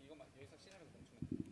이것만 여기서 시작해서 멈추면 돼.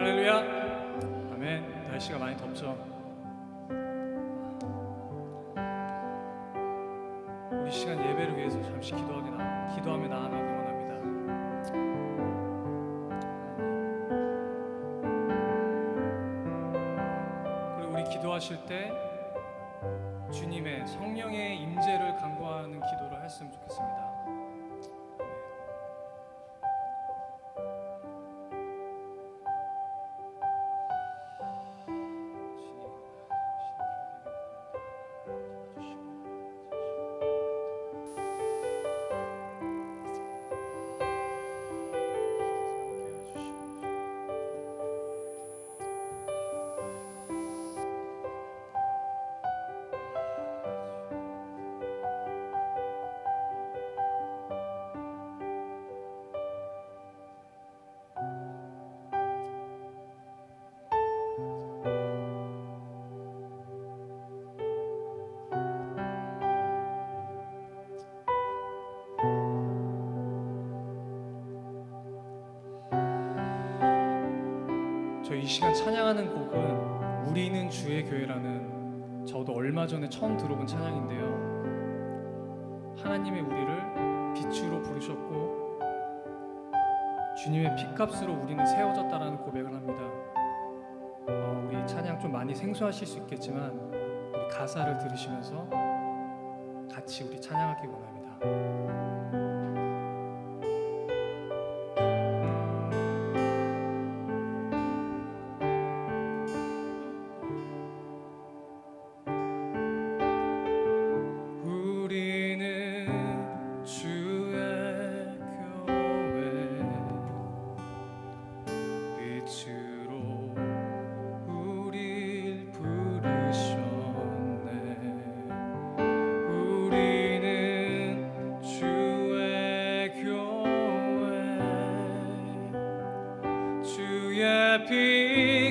할렐루야. 아멘. 날씨가 많이 덥죠. 우리 시간 예배를 위해서 잠시 기도하며 나아가기 원합니다. 그리고 우리 기도하실 때 주님의 성령의 임재를 간구하는 기도를 했으면 좋겠습니다. 이 시간 찬양하는 곡은 우리는 주의 교회라는, 저도 얼마 전에 처음 들어본 찬양인데요, 하나님의 우리를 빛으로 부르셨고 주님의 피값으로 우리는 세워졌다라는 고백을 합니다. 우리 찬양 좀 많이 생소하실 수 있겠지만 우리 가사를 들으시면서 같이 우리 찬양하기 원합니다.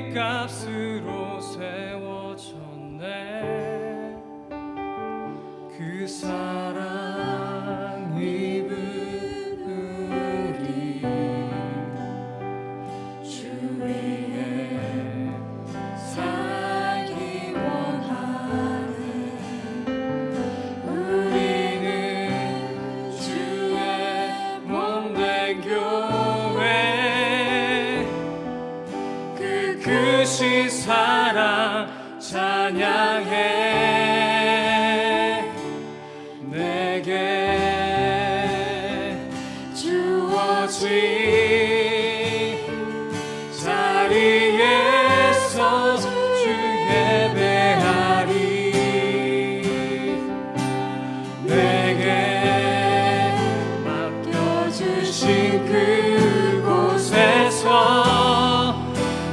빛값으로 세워졌네. 그 사랑 입은 우리 주 위에 살기 원하네. 우리는 주의 몸된 교회, 크신 사랑 찬양해. 내게 주어진 자리에서 주 예배하리. 내게 맡겨주신 그곳에서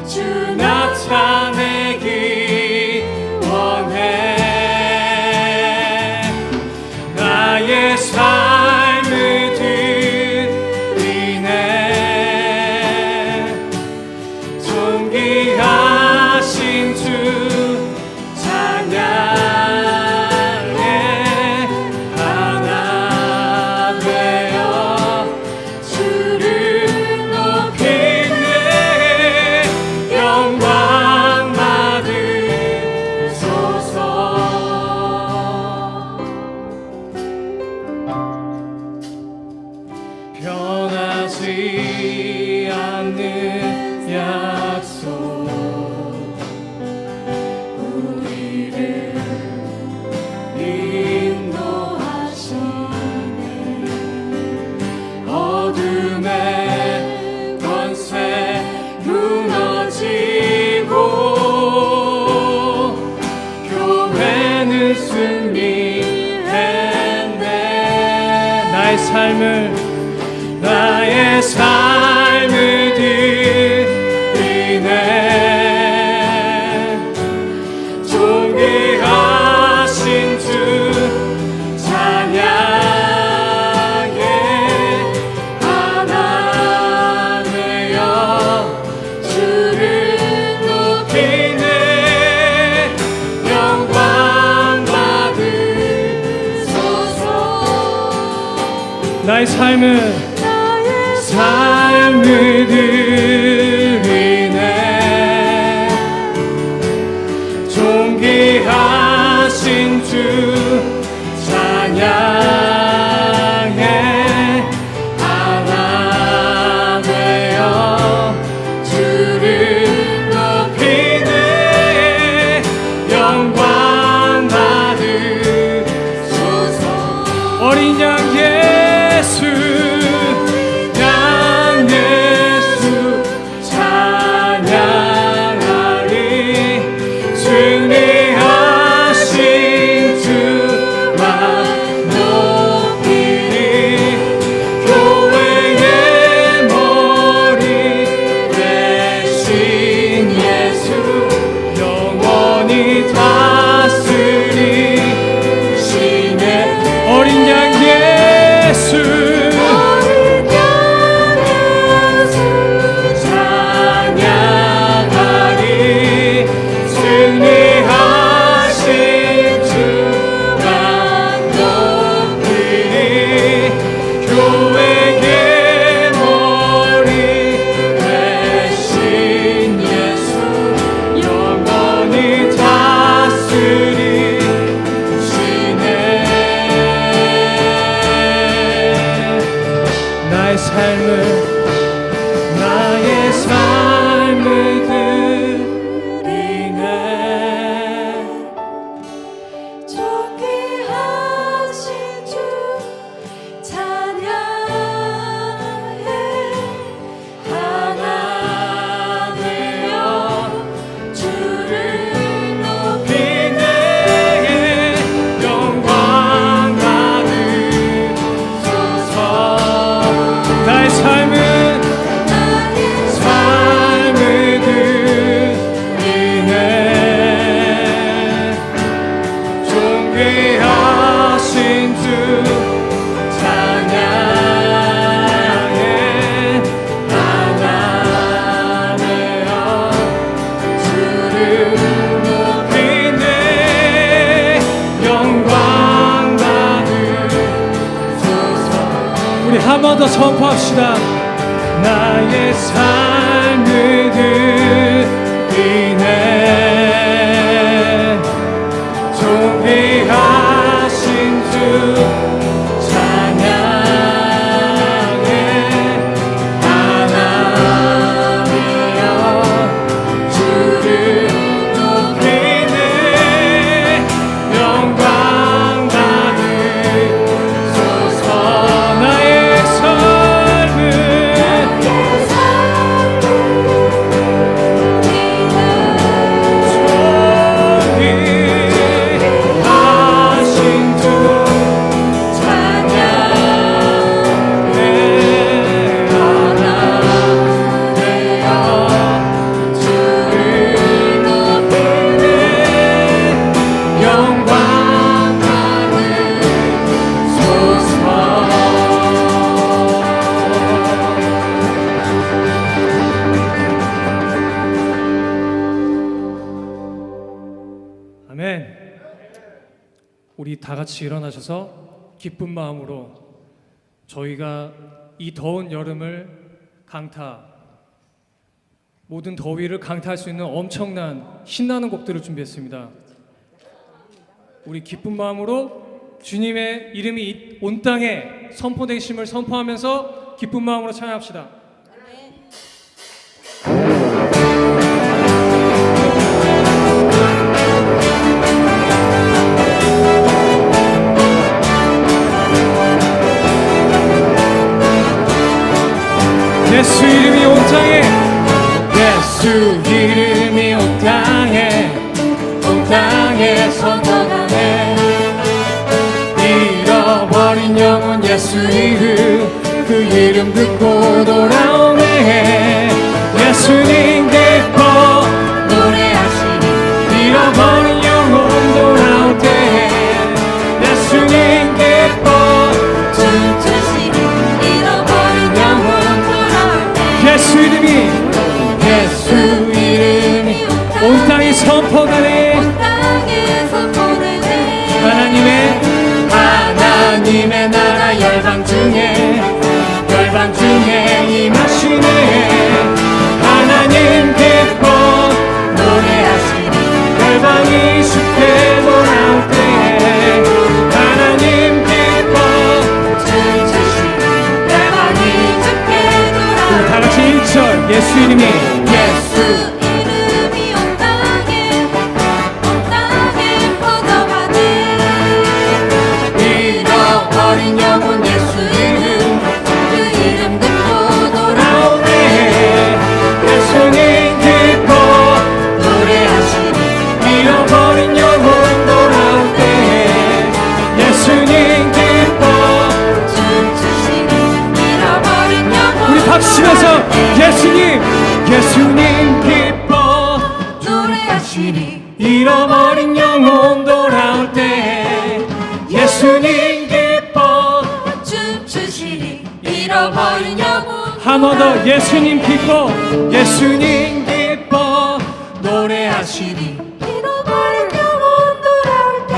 주 나타내기 원해. 나의 삶을 드리네. 존귀하신 주 찬양해. 하나 되어 주를 높이네. 영광 받으소서. 변하지 않는 약속, 우리를 인도하시네. 어둠의 권세 무너지고 교회는 승리했네. 나의 삶을 드리네. 존귀하신 주 찬양해. 하나 되어 주를 높이네. 영광 받으소서. 나의 삶을 드리네. 존귀하신 주 찬양해. 하나 되어 주를 높이네. 영광 받으소서. 어린 양 예수 승리하신 주만 높이리. 교회의 머리 되신 예수 영원히 다스리시네. 어린 양 예수 나의 삶을 드리네. 존귀하신 주 찬양해. 하나 되어 주를 비네. 영광 받으소서. 나의 삶을 드리네. 존귀하신 주 찬양해. 하나 되어 주를 높이네. 영광 받으소서. 우리 한 번 더 선포합시다. 나의 삶을 드리네. 존귀하신 주 찬양해. 하나 되어 주를 높이네. 영광 받으소서. 나의 삶을 존귀하신 주 찬양해. 하나 되어 주를 높이네. 영광 받으소서. 아멘. 우리 다 같이 일어나셔서 기쁜 마음으로 저희가 이 더운 여름을 모든 더위를 강타할 수 있는 엄청난 신나는 곡들을 준비했습니다. 우리 기쁜 마음으로 주님의 이름이 온 땅에 선포되심을 선포하면서 기쁜 마음으로 찬양합시다. 예수 이름이 온 땅에, 예수 이름이 온 땅에 선포하네. 잃어버린 영혼 예수 이름, 그 이름 듣고 돌아오네. 예수님 기뻐 노래하시니 잃어버린 영혼 돌아올 때. 예수님 기뻐 춤추시니 잃어버린 영혼 돌아올 때. 예수 이름이 온 땅에 선포하네. 온 땅에 선포되네. 하나님의 나라 열방 중에 임하시네. 하나님 기뻐 노래하시니 열방이 쉽게 돌아올 때. 하나님 기뻐 춤추시니 열방이 죽게 돌아올 우리 다 같이 1절. 예수 이름이 예수 이름이 온 땅에 퍼져가네. 잃어버린 영혼 예수 이름, 그 이름 듣고 돌아오네. 예수님 기뻐 노래하시니 잃어버린 영혼 돌아올 때. 예수님 기뻐. 춤추시니 잃어버린 영혼 우리 박수치면서 예수님 기뻐 노래하시니 잃어버린 영혼 돌아올 때. 예수님 기뻐. 춤추시니 잃어버린 영혼 한 번 더. 예수님 기뻐 노래하시니 잃어버린 영혼 돌아올 때.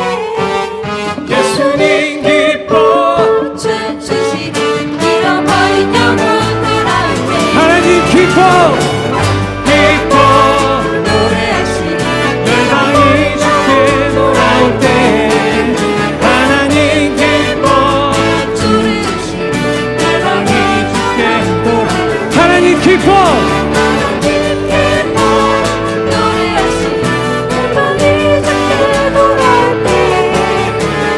예수님 기뻐. 춤추시니 잃어버린 영혼 돌아올 때. 하나님 기뻐 노래하시니 열방이 주께 돌아올 때. 하나님 기뻐 주를 주시니 열방이 주께 기뻐 노래하시니 열방이 주께 돌아올 때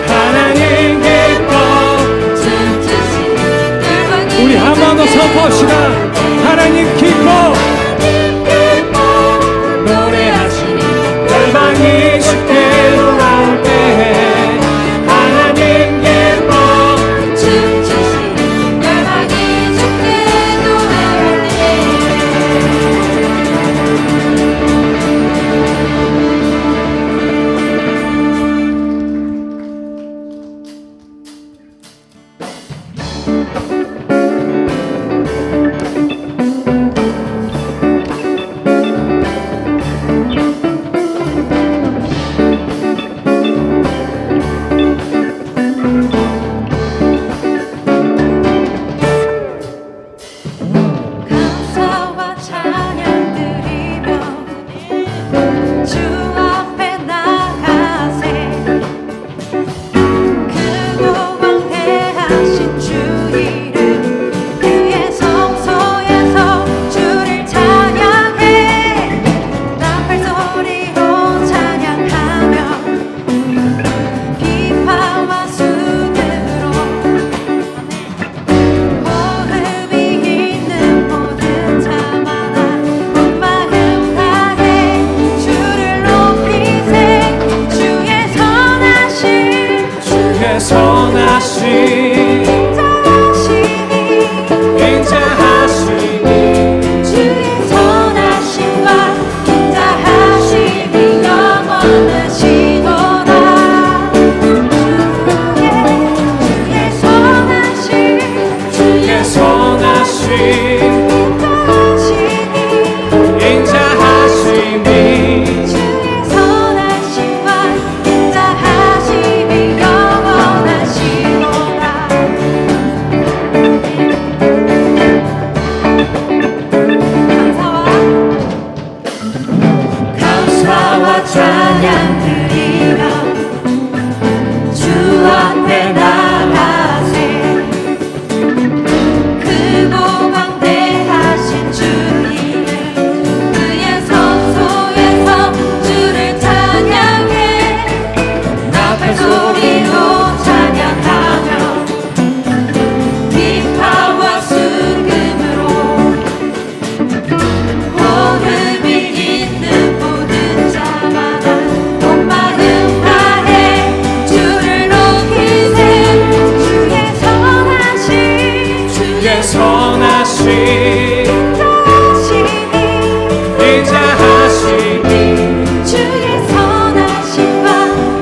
하나님 기뻐 춤추시니 열방이 우리 한 번 더 선포합시다. 하나님 기뻐 노래하시니 열방이 주께 돌아올 때 하나님 기뻐 춤추시니 열방이 주께 돌아올 때 감사와 찬양 드리며 주 앞에 나가세 크고 광대하신 주 이름 그의 성소에서 주를 찬양해 나팔 소리로 찬양하며 비파와 수금으로 호흡이 있는 모든 자마다 온 마음 다해 주를 높이세 주의 선하심 주의 선하심 인자하심이 인자하심이 주의 선하심과 인자하심이 영원하시도다 주의 선하심 주의 선하심 인자하심이 주의 선하심과 인자하심이 영원하시도다 감사와 찬양 드리며 주 앞에 나가세 크고 광대하신 주 이름 그의 성소에서 주를 찬양해 나팔 소리로 찬양하며 비파와 수금으로 호흡이 있는 모든 자마다 온 마음 다해 주를 높이세 주의 선하심 주의 선하심 인자하심이 인자하심이 주의 선하심과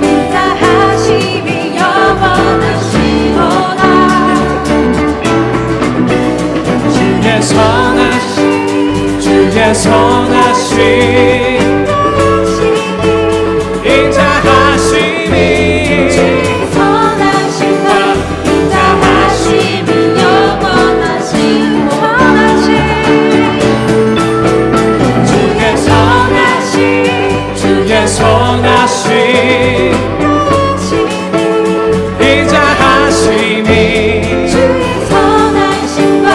인자하심이 영원하시도다 주의 선하심 주의 선하심 인자하심이 주의 선하심과 인자하심이 영원하신 주의 선하심 주의 선하심 인자하심이 주의 선하심과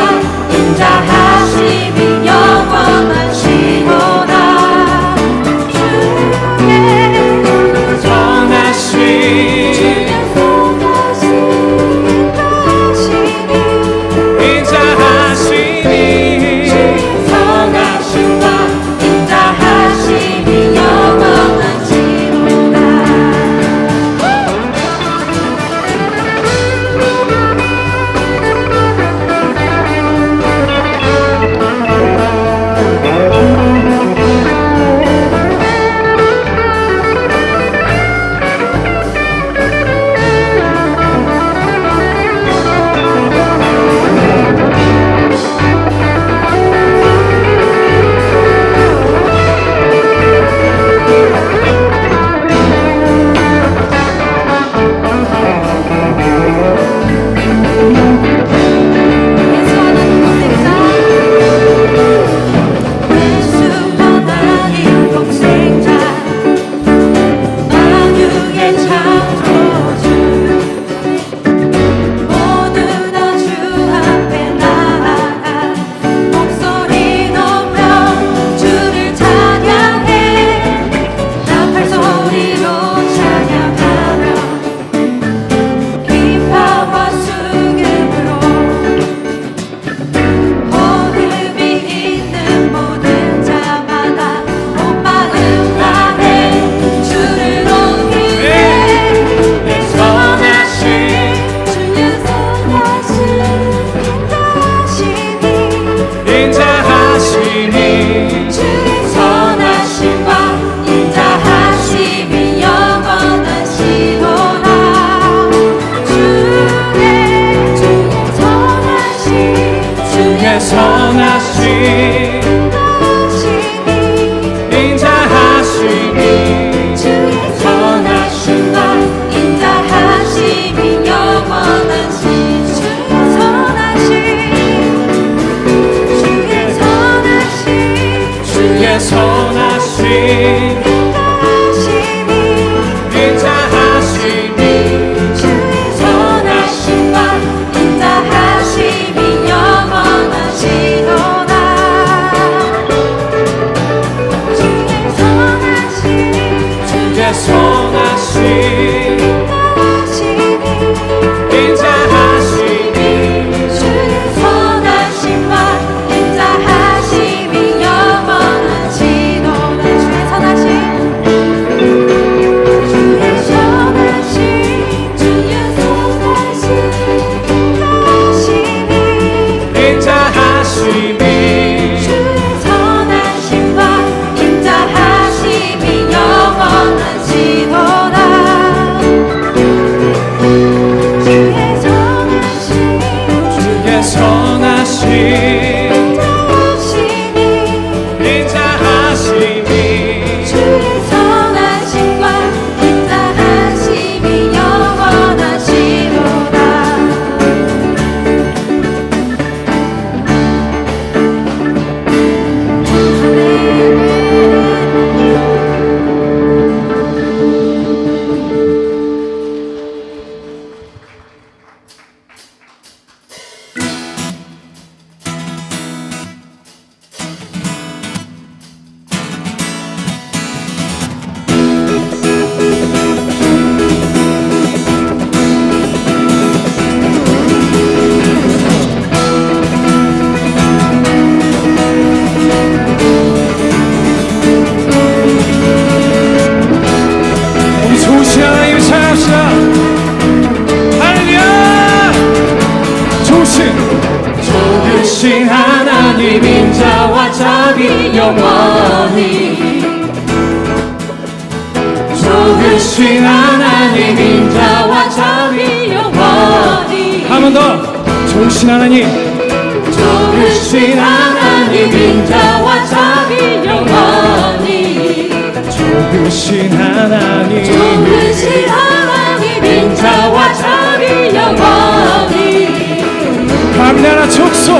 인자하심이 영원하시도다 선하신 인자하시니 인자하심이 주의 선하심과 인자하심이 영원하시로다. 우리 좋으신 하나님 찬양합시다. 할렐루야. 좋으신 하나님 인자와 자비 영원히 좋으신 하나님 인자와 자비 영원히 한 번 더. 좋으신 하나님 좋으신 하나님 인자와 자비 영원히 좋으신 하나님 좋으신 하나님 인자와 자비 영원히 밤나라 족속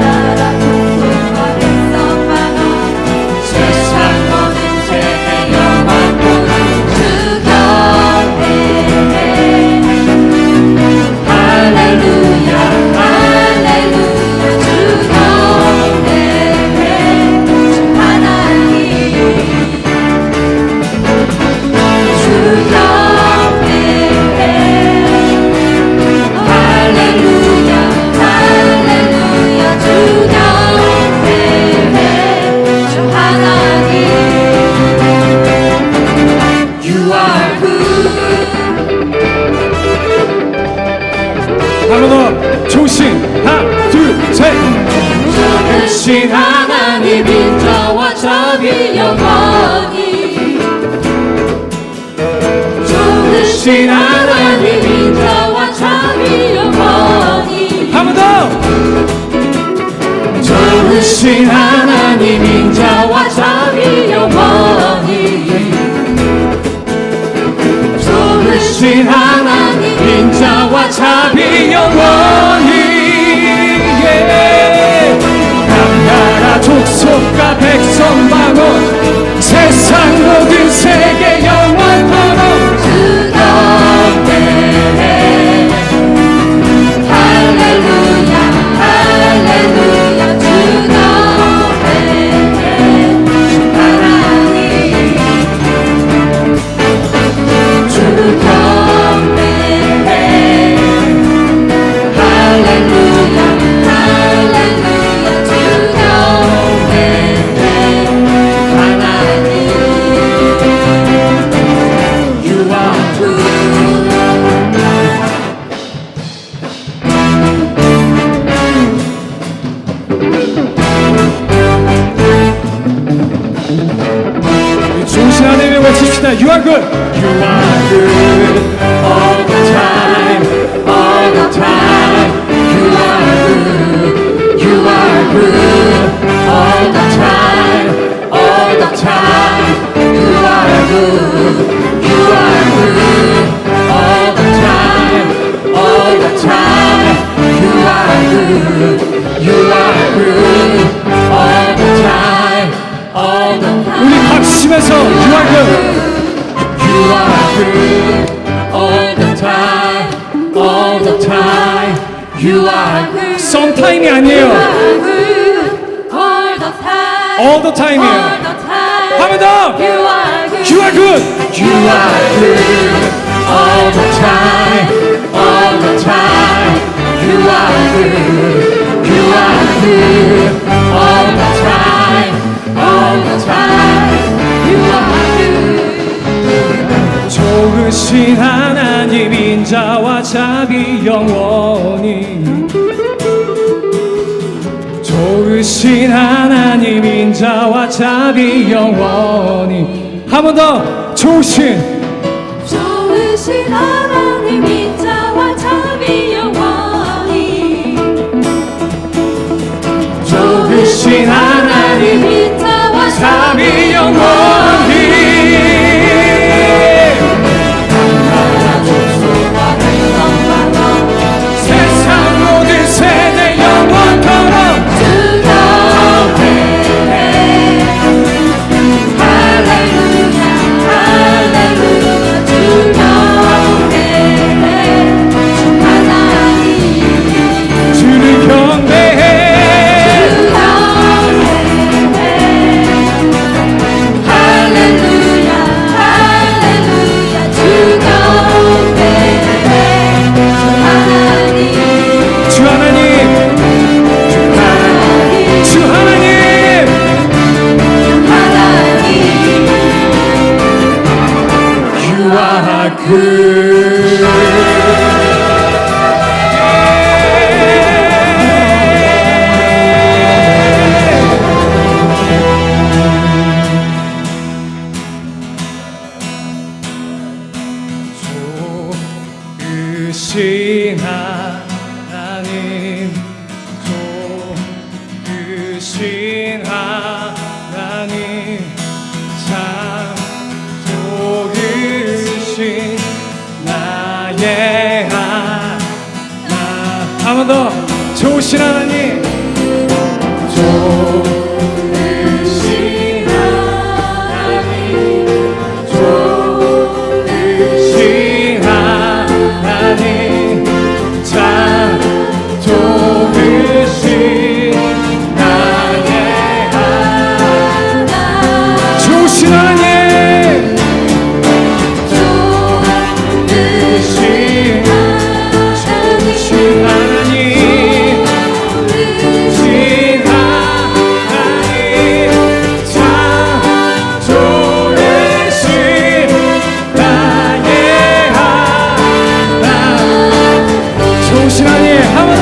나라 족속과 백성만은 세상 모든 세계 영원토록 주 곁에 할렐루야 할렐루야 주 곁에 주 하나님 주 곁에 할렐루야 할렐루야 주 곁에 주 하나님 You are good 한 번 더. 좋으신 하나 둘셋 좋으신 하나님 인자와 자비 영원히 좋으신 하나님 인자와 자비 영원히 한 번 더. 좋으신 하나님 인자와 자비 영원히 좋으신 하나님 인자와 자비 영원히 남나라 족속과 백성 방언 세상 모든 세계 영원토록 주 곁에 할렐루야 할렐루야 주 곁에 주 하나님 주 곁에 할렐루야 할렐루야 주 곁에 하나님 You are good 좋으신 하나님을 외칩시다. You are good. You are good all the time, all the time. You are good. You are good all the time, all the time. You are good. You are good all the time, all the time. You are good. You are good all the time, all the time. 우리 박수 치면서 You are good. You are good all the time, all the time. You are good. Sometime이 아니에요. all the time All the time이에요. all the time 한 번 더. You are good You are good. You are good all the time, all the time. You are good. You are good all the time, all the time. You are good 좋으신 하나님 인자와 자비 영원히 좋으신 하나님 인자와 자비 영원히 한 번 더 좋으신 좋으신 하나님 인자와 자비 영원히 하나님 피차와 참이 영원히 세상 모든 세대 영원토록 주님의 할렐루야 할렐루야 주님의 하나님 주를 경배해 할렐루야 할렐루야 주님의 하나님 주 하나님 주 하나님 You are 좋으신 하나님 좋으신 하나님 참 좋으신 나의 하나 한 번 더 좋으신 하나님 좋으신 하나님 좋으신 하나님 참 좋으신 나의 하나 좋으신 하나님 좋으신 하나님 좋으신 하나님 참 좋으신 나의 하나 좋으신 하나님 한 번 더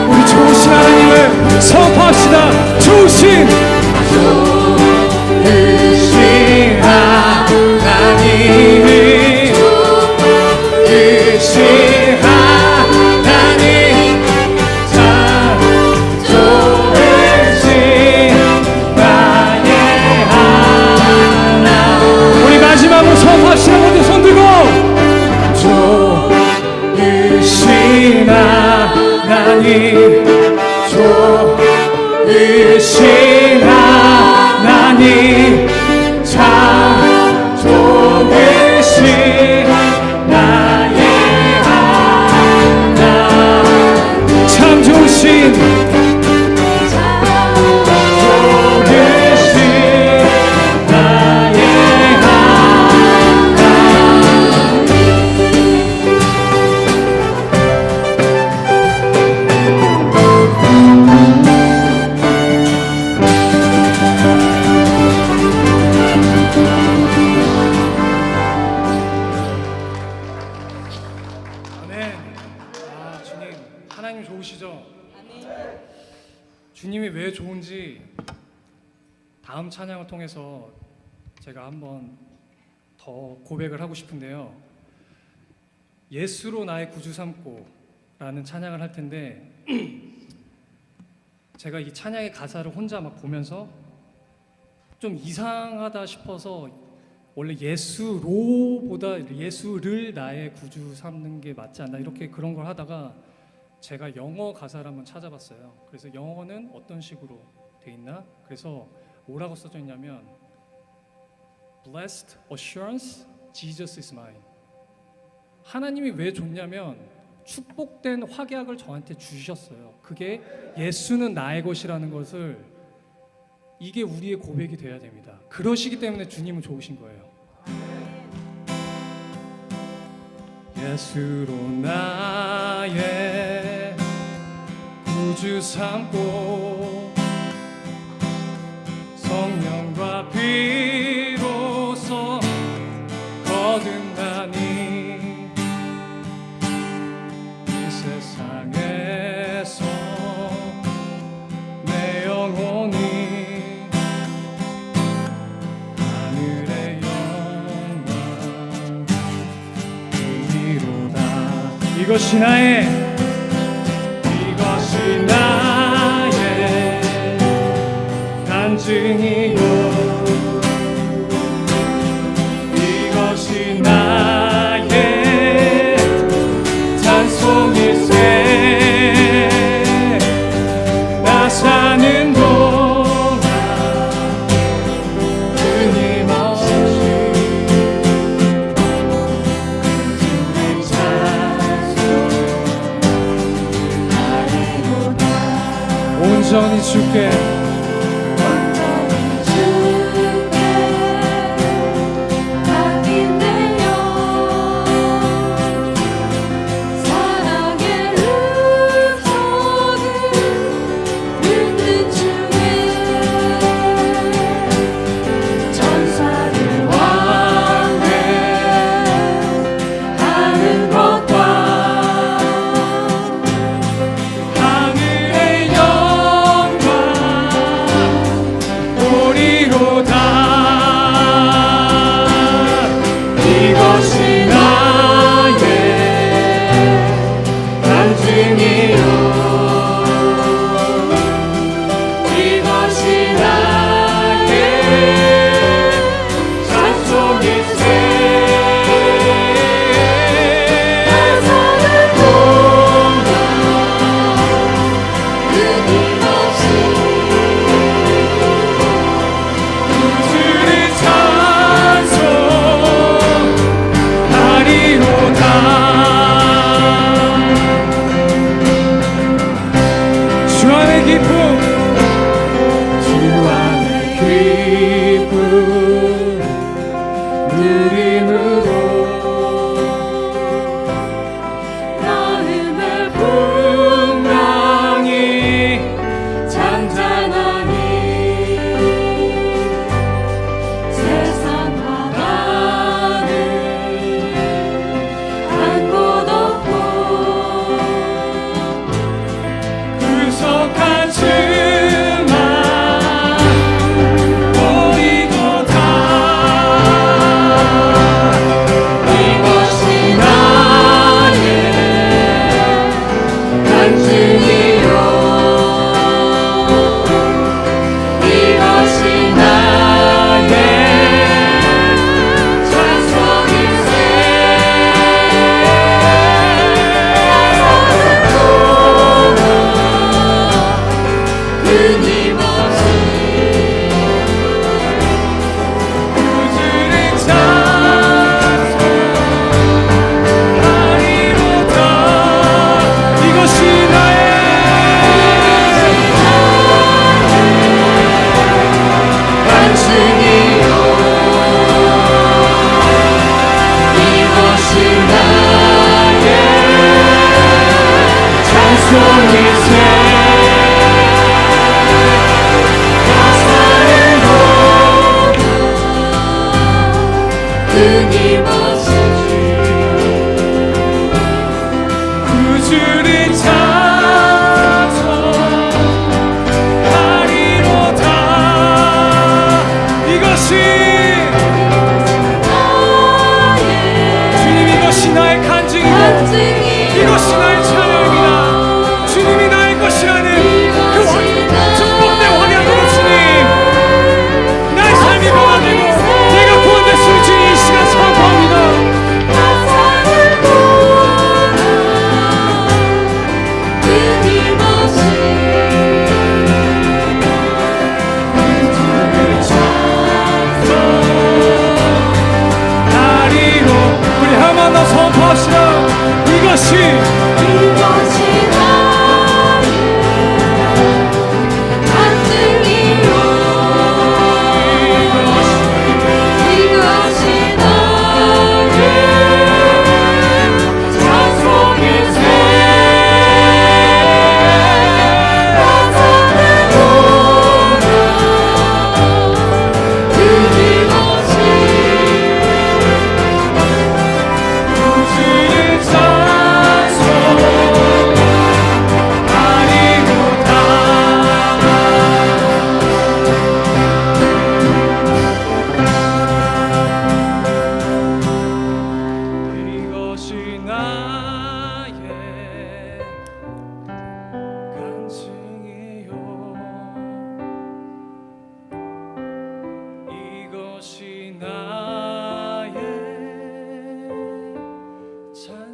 우리 좋으신 하나님을 선포합시다. 좋으신 하나님 좋으신 하나님 참 좋으신 나의 하나 우리 마지막으로 선포합시다. 모두 손 들고 좋으신 하나님 좋으신 하나님 참 좋으신 나의 하나 참 좋으신 나의 하나 아멘. 아, 주님, 하나님 좋으시죠? 주님이 왜 좋은지 다음 찬양을 통해서 제가 한번 더 고백을 하고 싶은데요. 예수로 나의 구주 삼고 라는 찬양을 할 텐데 제가 이 찬양의 가사를 혼자 막 보면서 좀 이상하다 싶어서 원래 예수로보다 예수를 나의 구주 삼는 게 맞지 않나 이렇게 그런 걸 하다가 제가 영어 가사를 한번 찾아봤어요. 그래서 영어는 어떤 식으로 돼 있나? 그래서 뭐라고 써져 있냐면 Blessed assurance, Jesus is mine. 하나님이 왜 좋냐면 축복된 확약을 저한테 주셨어요. 그게 예수는 나의 것이라는 것을 이게 우리의 고백이 돼야 됩니다. 그러시기 때문에 주님은 좋으신 거예요. 예수로 나의 구주 삼고 성령과 비로소 거듭나니 이 세상에서 이것이 나의 간증이요 이것이 나의 찬송일세 나 사는 동안 끊임없이 주의 찬송하리로다 온전히 주께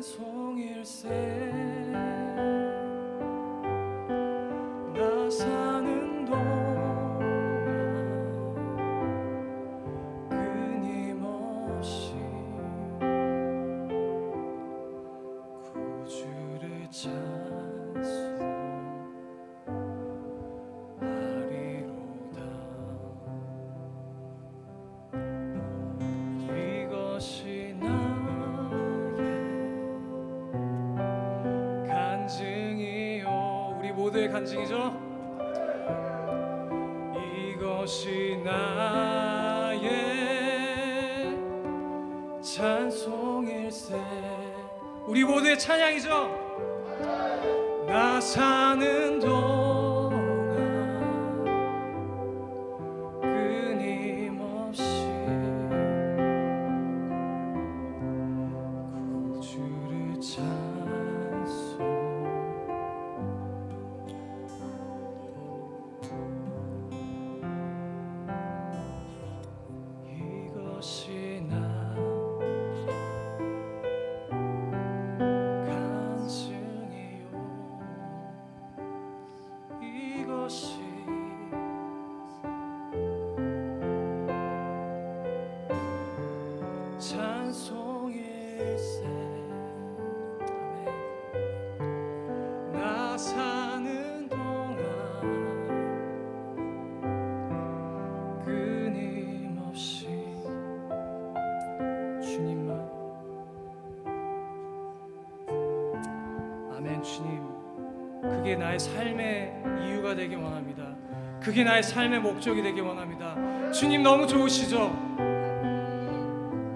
찬송일세 나 사는 동안 끊임없이 구주를 찬송하리로다. 이것이 나의 간증이요. 우리 모두의 간증이죠. 이것이 나의 찬송일세. 우리 모두의 찬양이죠. 나 사는 동안 끊임없이 구주를 찬송. 이것이 나 간증이요. 이것이 찬송일세. 아멘. 나 사는 동안 끊임없이 주님만. 아멘. 주님, 그게 나의 삶의 이유가 되기 원합니다. 그게 나의 삶의 목적이 되기 원합니다. 주님 너무 좋으시죠?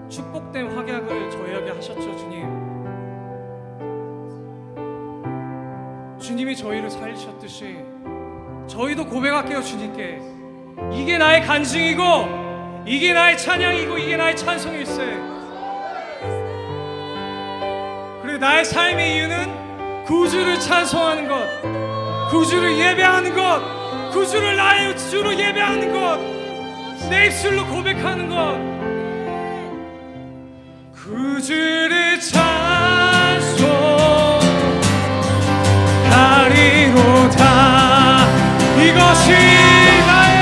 축복된 확약을 저희에게 하셨죠. 주님이 저희를 살리셨듯이 저희도 고백할게요. 주님께 이게 나의 간증이고 이게 나의 찬양이고 이게 나의 찬송일세. 그리고 나의 삶의 이유는 구주를 찬송하는 것, 구주를 예배하는 것, 구주를 나의 주로 예배하는 것, 내 입술로 고백하는 것. 구주를 찬송하리로다. 이것이 나의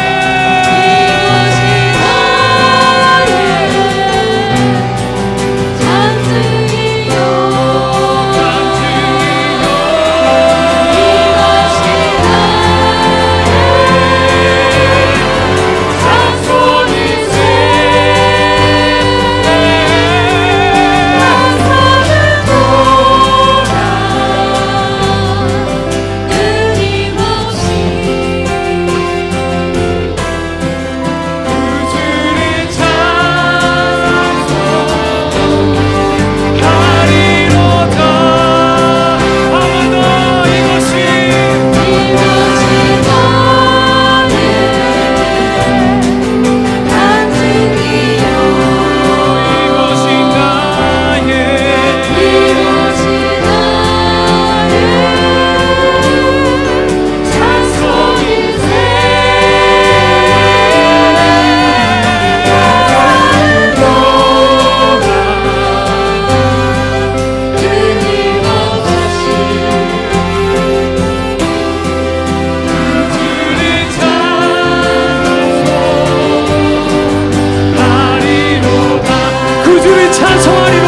찬송이요.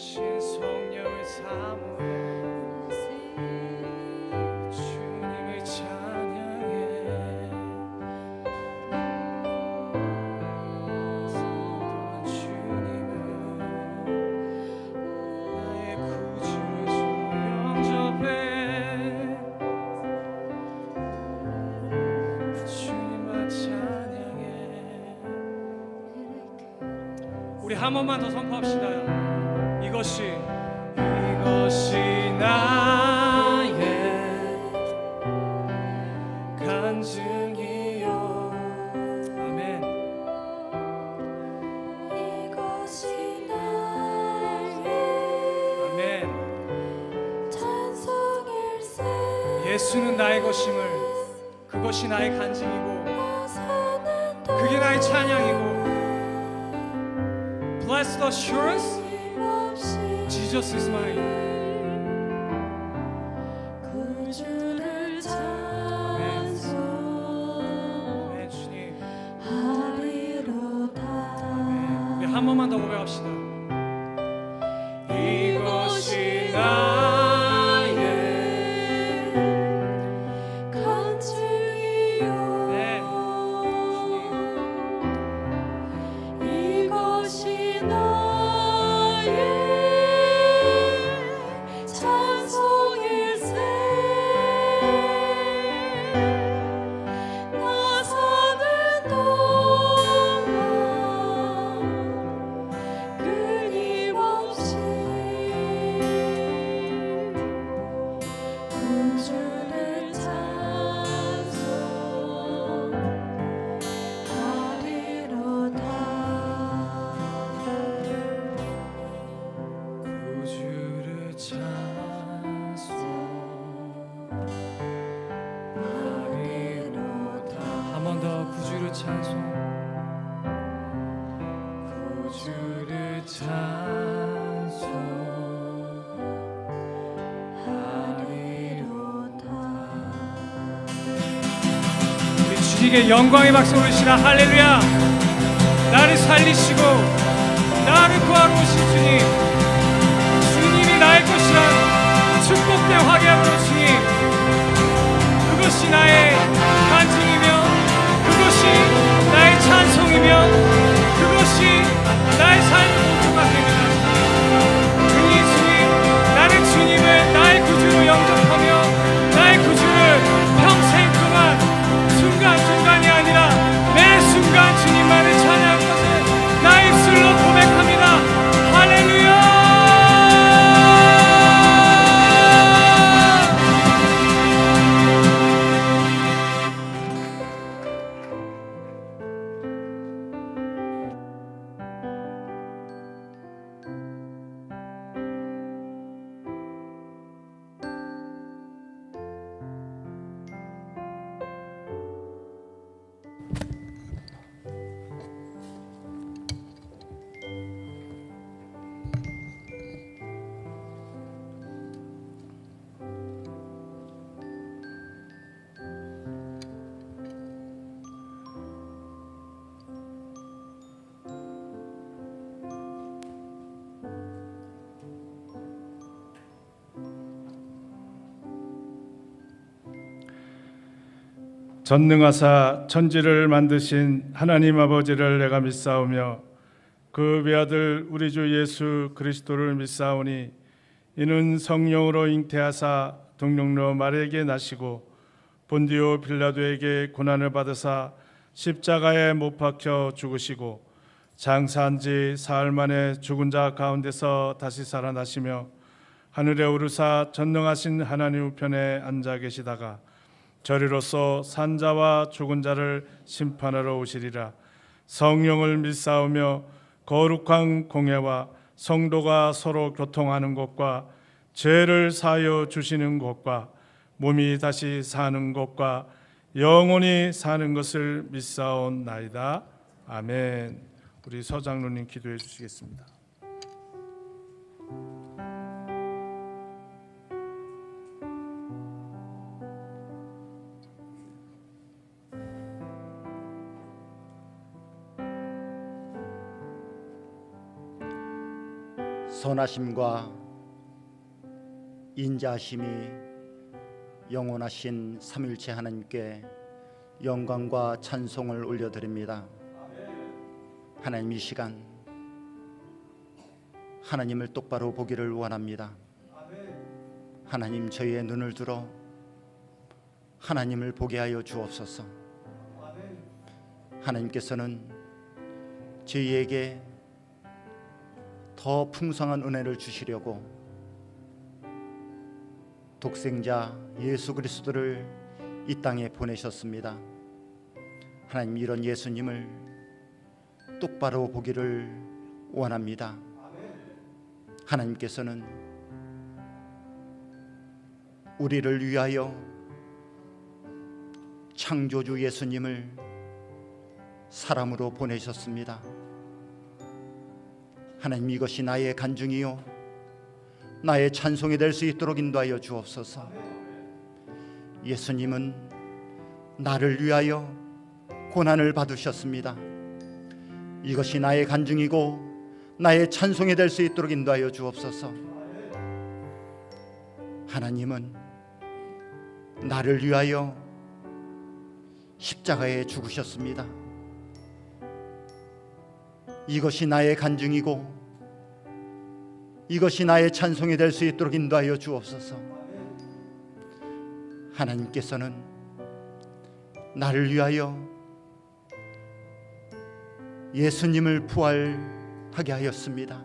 신 성령을 사모해 주님을 찬양해 주님을 나의 구주로 영접해 주님만 찬양해. 우리 한 번만 더 선포합시다. 이것이 나의 간증이요. 아멘. 이것이 나의 아멘. 찬송일세. 예수는 나의 것임을, 그것이 나의 간증이고, 나서는 그게 나의 찬양이고. Blessed assurance, 힘없이 Jesus is mine. 구주를 찬송하리로다. 아멘 주님. 우리 한 번만 더 고백합시다. 이것이 나의 간증이요. 네. 이것이 나의 찬송일세. 나서는 동안 끊임없이 구주를 찬송하리로다. 구주를 찬송하리로다. 한 번 더 구주를 찬송. 구주를 찬송하리로다. 우리 주님께 영광의 박수 올리시라. 할렐루야. 나를 살리시고 나를 구하러 오신 주님, 주님이 나의 것이란 축복된 확약으로 주님, 그것이 나의 간증이며 그것이 나의 찬송이며 그것이 나의 삶의 모토가 됩니다. 그니 주님, 나는 주님을 나의 구주로 영접하며 나의 구주를 평생 동안 순간순간이 아니라 매 순간 주님만을 찬양할 것을 나의 입술로 고백합니다. 할렐루야. 전능하사 천지를 만드신 하나님 아버지를 내가 믿사오며 그 외아들 우리 주 예수 그리스도를 믿사오니 이는 성령으로 잉태하사 동령로 마리아에게 나시고 본디오 빌라도에게 고난을 받으사 십자가에 못 박혀 죽으시고 장사한 지 사흘 만에 죽은 자 가운데서 다시 살아나시며 하늘에 오르사 전능하신 하나님 우편에 앉아 계시다가 저리로서 산자와 죽은 자를 심판하러 오시리라. 성령을 믿사오며 거룩한 공회와 성도가 서로 교통하는 것과 죄를 사하여 주시는 것과 몸이 다시 사는 것과 영원히 사는 것을 믿사옵나이다. 아멘. 우리 서장로님 기도해 주시겠습니다. 선하심과 인자하심이 영원하신 삼위일체 하나님께 영광과 찬송을 올려드립니다. 하나님, 이 시간 하나님을 똑바로 보기를 원합니다. 하나님, 저희의 눈을 들어 하나님을 보게 하여 주옵소서. 하나님께서는 저희에게 더 풍성한 은혜를 주시려고 독생자 예수 그리스도를 이 땅에 보내셨습니다. 하나님, 이런 예수님을 똑바로 보기를 원합니다. 하나님께서는 우리를 위하여 창조주 예수님을 사람으로 보내셨습니다. 하나님, 이것이 나의 간증이요 나의 찬송이 될 수 있도록 인도하여 주옵소서. 예수님은 나를 위하여 고난을 받으셨습니다. 이것이 나의 간증이고 나의 찬송이 될 수 있도록 인도하여 주옵소서. 하나님은 나를 위하여 십자가에 죽으셨습니다. 이것이 나의 간증이고 이것이 나의 찬송이 될 수 있도록 인도하여 주옵소서. 하나님께서는 나를 위하여 예수님을 부활하게 하였습니다.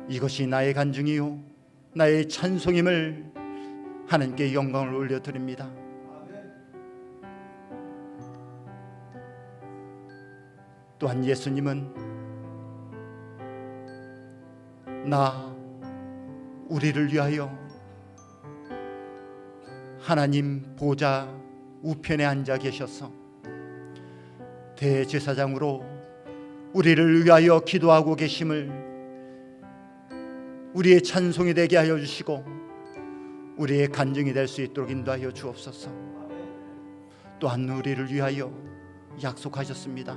이것이 나의 간증이요 나의 찬송임을 하나님께 영광을 올려드립니다. 또한 예수님은 우리를 위하여 하나님 보좌 우편에 앉아 계셔서 대제사장으로 우리를 위하여 기도하고 계심을 우리의 찬송이 되게 하여 주시고 우리의 간증이 될 수 있도록 인도하여 주옵소서. 또한 우리를 위하여 약속하셨습니다.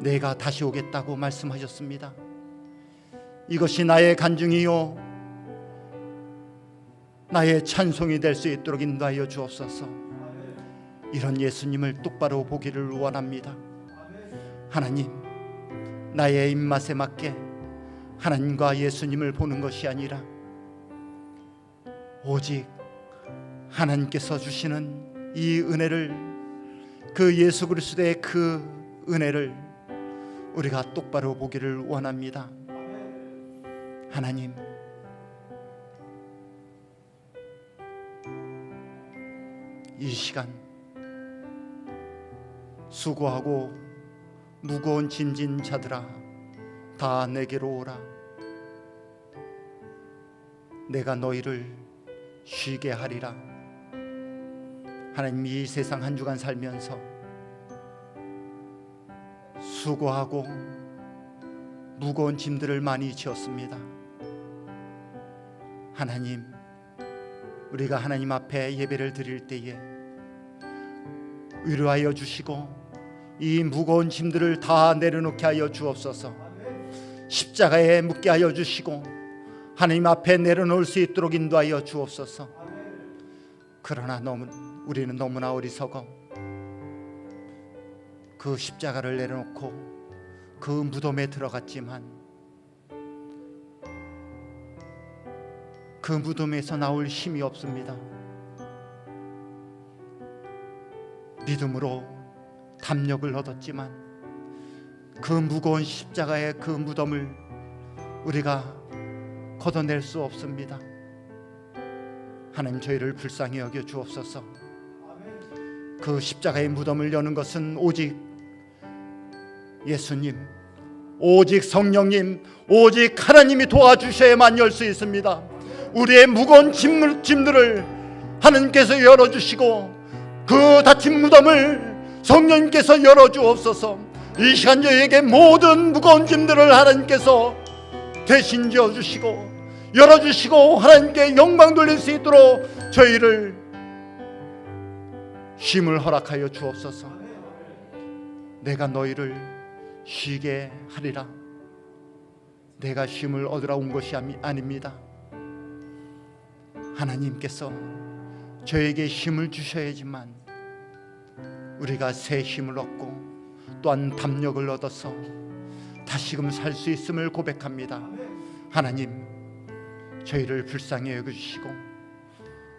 내가 다시 오겠다고 말씀하셨습니다. 이것이 나의 간증이요 나의 찬송이 될 수 있도록 인도하여 주옵소서. 이런 예수님을 똑바로 보기를 원합니다. 하나님, 나의 입맛에 맞게 하나님과 예수님을 보는 것이 아니라 오직 하나님께서 주시는 이 은혜를, 그 예수 그리스도의 그 은혜를 우리가 똑바로 보기를 원합니다. 하나님, 이 시간 수고하고 무거운 짐진 자들아 다 내게로 오라. 내가 너희를 쉬게 하리라. 하나님, 이 세상 한 주간 살면서 수고하고 무거운 짐들을 많이 지었습니다. 하나님, 우리가 하나님 앞에 예배를 드릴 때에 위로하여 주시고 이 무거운 짐들을 다 내려놓게 하여 주옵소서. 십자가에 묻게 하여 주시고 하나님 앞에 내려놓을 수 있도록 인도하여 주옵소서. 그러나 우리는 너무나 어리석어 그 십자가를 내려놓고 그 무덤에 들어갔지만 그 무덤에서 나올 힘이 없습니다. 믿음으로 담력을 얻었지만 그 무거운 십자가의 그 무덤을 우리가 걷어낼 수 없습니다. 하나님, 저희를 불쌍히 여겨 주옵소서. 그 십자가의 무덤을 여는 것은 오직 예수님, 오직 성령님, 오직 하나님이 도와주셔야만 열 수 있습니다. 우리의 무거운 짐들을 하나님께서 열어주시고 그 닫힌 무덤을 성령님께서 열어주옵소서. 이 시간 저희에게 모든 무거운 짐들을 하나님께서 대신 지어주시고 열어주시고 하나님께 영광 돌릴 수 있도록 저희를 쉼을 허락하여 주옵소서. 내가 너희를 쉬게 하리라. 내가 쉼을 얻으러 온 것이 아닙니다. 하나님께서 저에게 힘을 주셔야지만 우리가 새 힘을 얻고 또한 담력을 얻어서 다시금 살 수 있음을 고백합니다. 하나님, 저희를 불쌍히 여겨주시고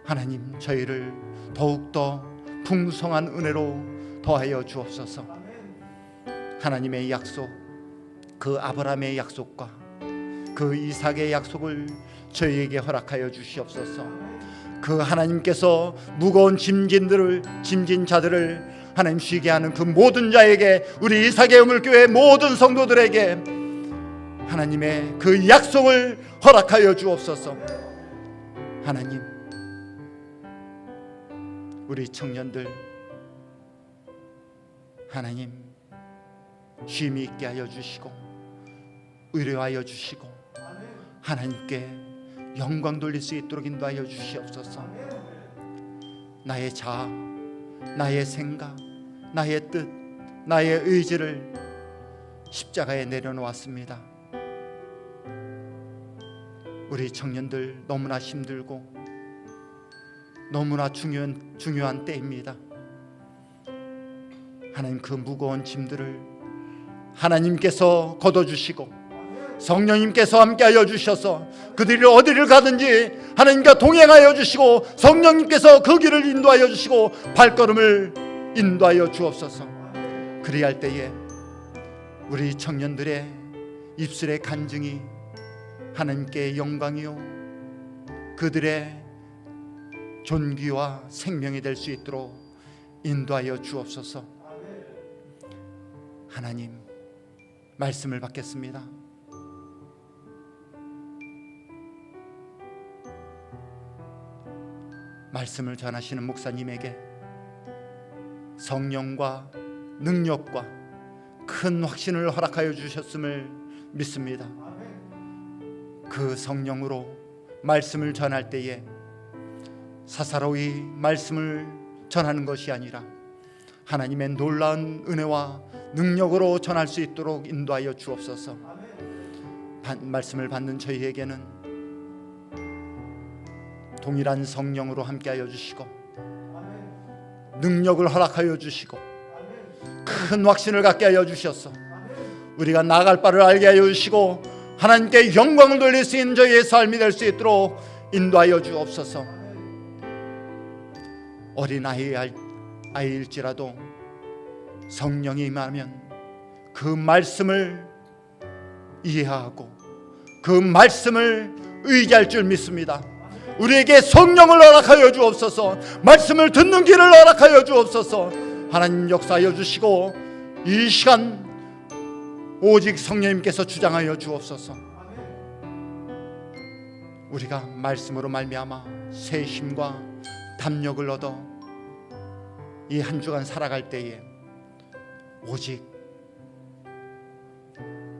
하나님, 저희를 더욱더 풍성한 은혜로 더하여 주옵소서. 하나님의 약속, 그 아브라함의 약속과 그 이삭의 약속을 저희에게 허락하여 주시옵소서. 그 하나님께서 무거운 짐진 자들을 하나님 쉬게 하는 그 모든 자에게, 우리 이삭의 우물교회 모든 성도들에게 하나님의 그 약속을 허락하여 주옵소서. 하나님, 우리 청년들 하나님 쉼이 있게 하여 주시고 의뢰하여 주시고 하나님께 영광 돌릴 수 있도록 인도하여 주시옵소서. 나의 자아, 나의 생각, 나의 뜻, 나의 의지를 십자가에 내려놓았습니다. 우리 청년들 너무나 힘들고 너무나 중요한 때입니다. 하나님, 그 무거운 짐들을 하나님께서 걷어주시고 성령님께서 함께하여 주셔서 그들이 어디를 가든지 하나님과 동행하여 주시고 성령님께서 그 길을 인도하여 주시고 발걸음을 인도하여 주옵소서. 그리할 때에 우리 청년들의 입술의 간증이 하나님께 영광이요 그들의 존귀와 생명이 될 수 있도록 인도하여 주옵소서. 하나님, 말씀을 받겠습니다. 말씀을 전하시는 목사님에게 성령과 능력과 큰 확신을 허락하여 주셨음을 믿습니다. 그 성령으로 말씀을 전할 때에 사사로이 말씀을 전하는 것이 아니라 하나님의 놀라운 은혜와 능력으로 전할 수 있도록 인도하여 주옵소서. 말씀을 받는 저희에게는 동일한 성령으로 함께하여 주시고 능력을 허락하여 주시고 큰 확신을 갖게 하여 주셔서 우리가 나아갈 바를 알게 하여 주시고 하나님께 영광을 돌릴 수 있는 저희의 삶이 될 수 있도록 인도하여 주옵소서. 어린 아이일지라도 성령이 임하면 그 말씀을 이해하고 그 말씀을 의지할 줄 믿습니다. 우리에게 성령을 허락하여 주옵소서. 말씀을 듣는 길을 허락하여 주옵소서. 하나님 역사하여 주시고 이 시간 오직 성령님께서 주장하여 주옵소서. 우리가 말씀으로 말미암아 새 힘과 담력을 얻어 이 한 주간 살아갈 때에 오직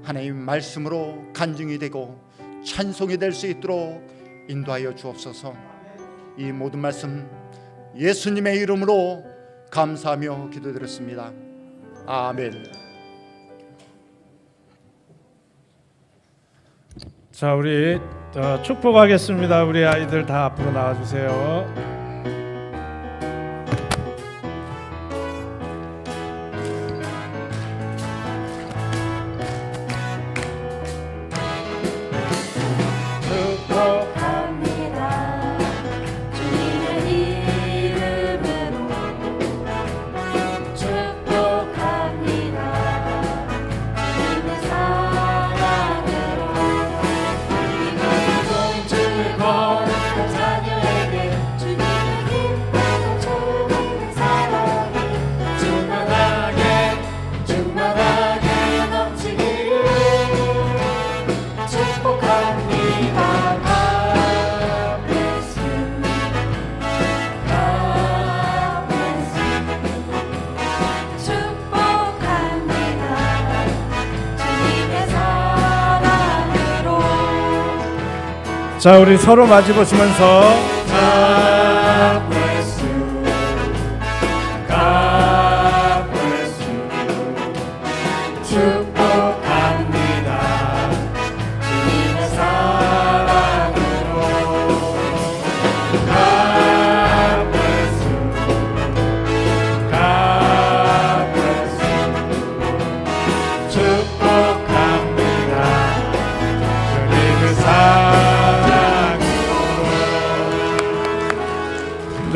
하나님 말씀으로 간증이 되고 찬송이 될 수 있도록 인도하여 주옵소서. 이 모든 말씀 예수님의 이름으로 감사하며 기도드렸습니다. 아멘. 자, 우리 축복하겠습니다. 우리 아이들 다 앞으로 나와주세요. 자, 우리 서로 마주 보시면서 God bless you, God bless you, 축복합니다.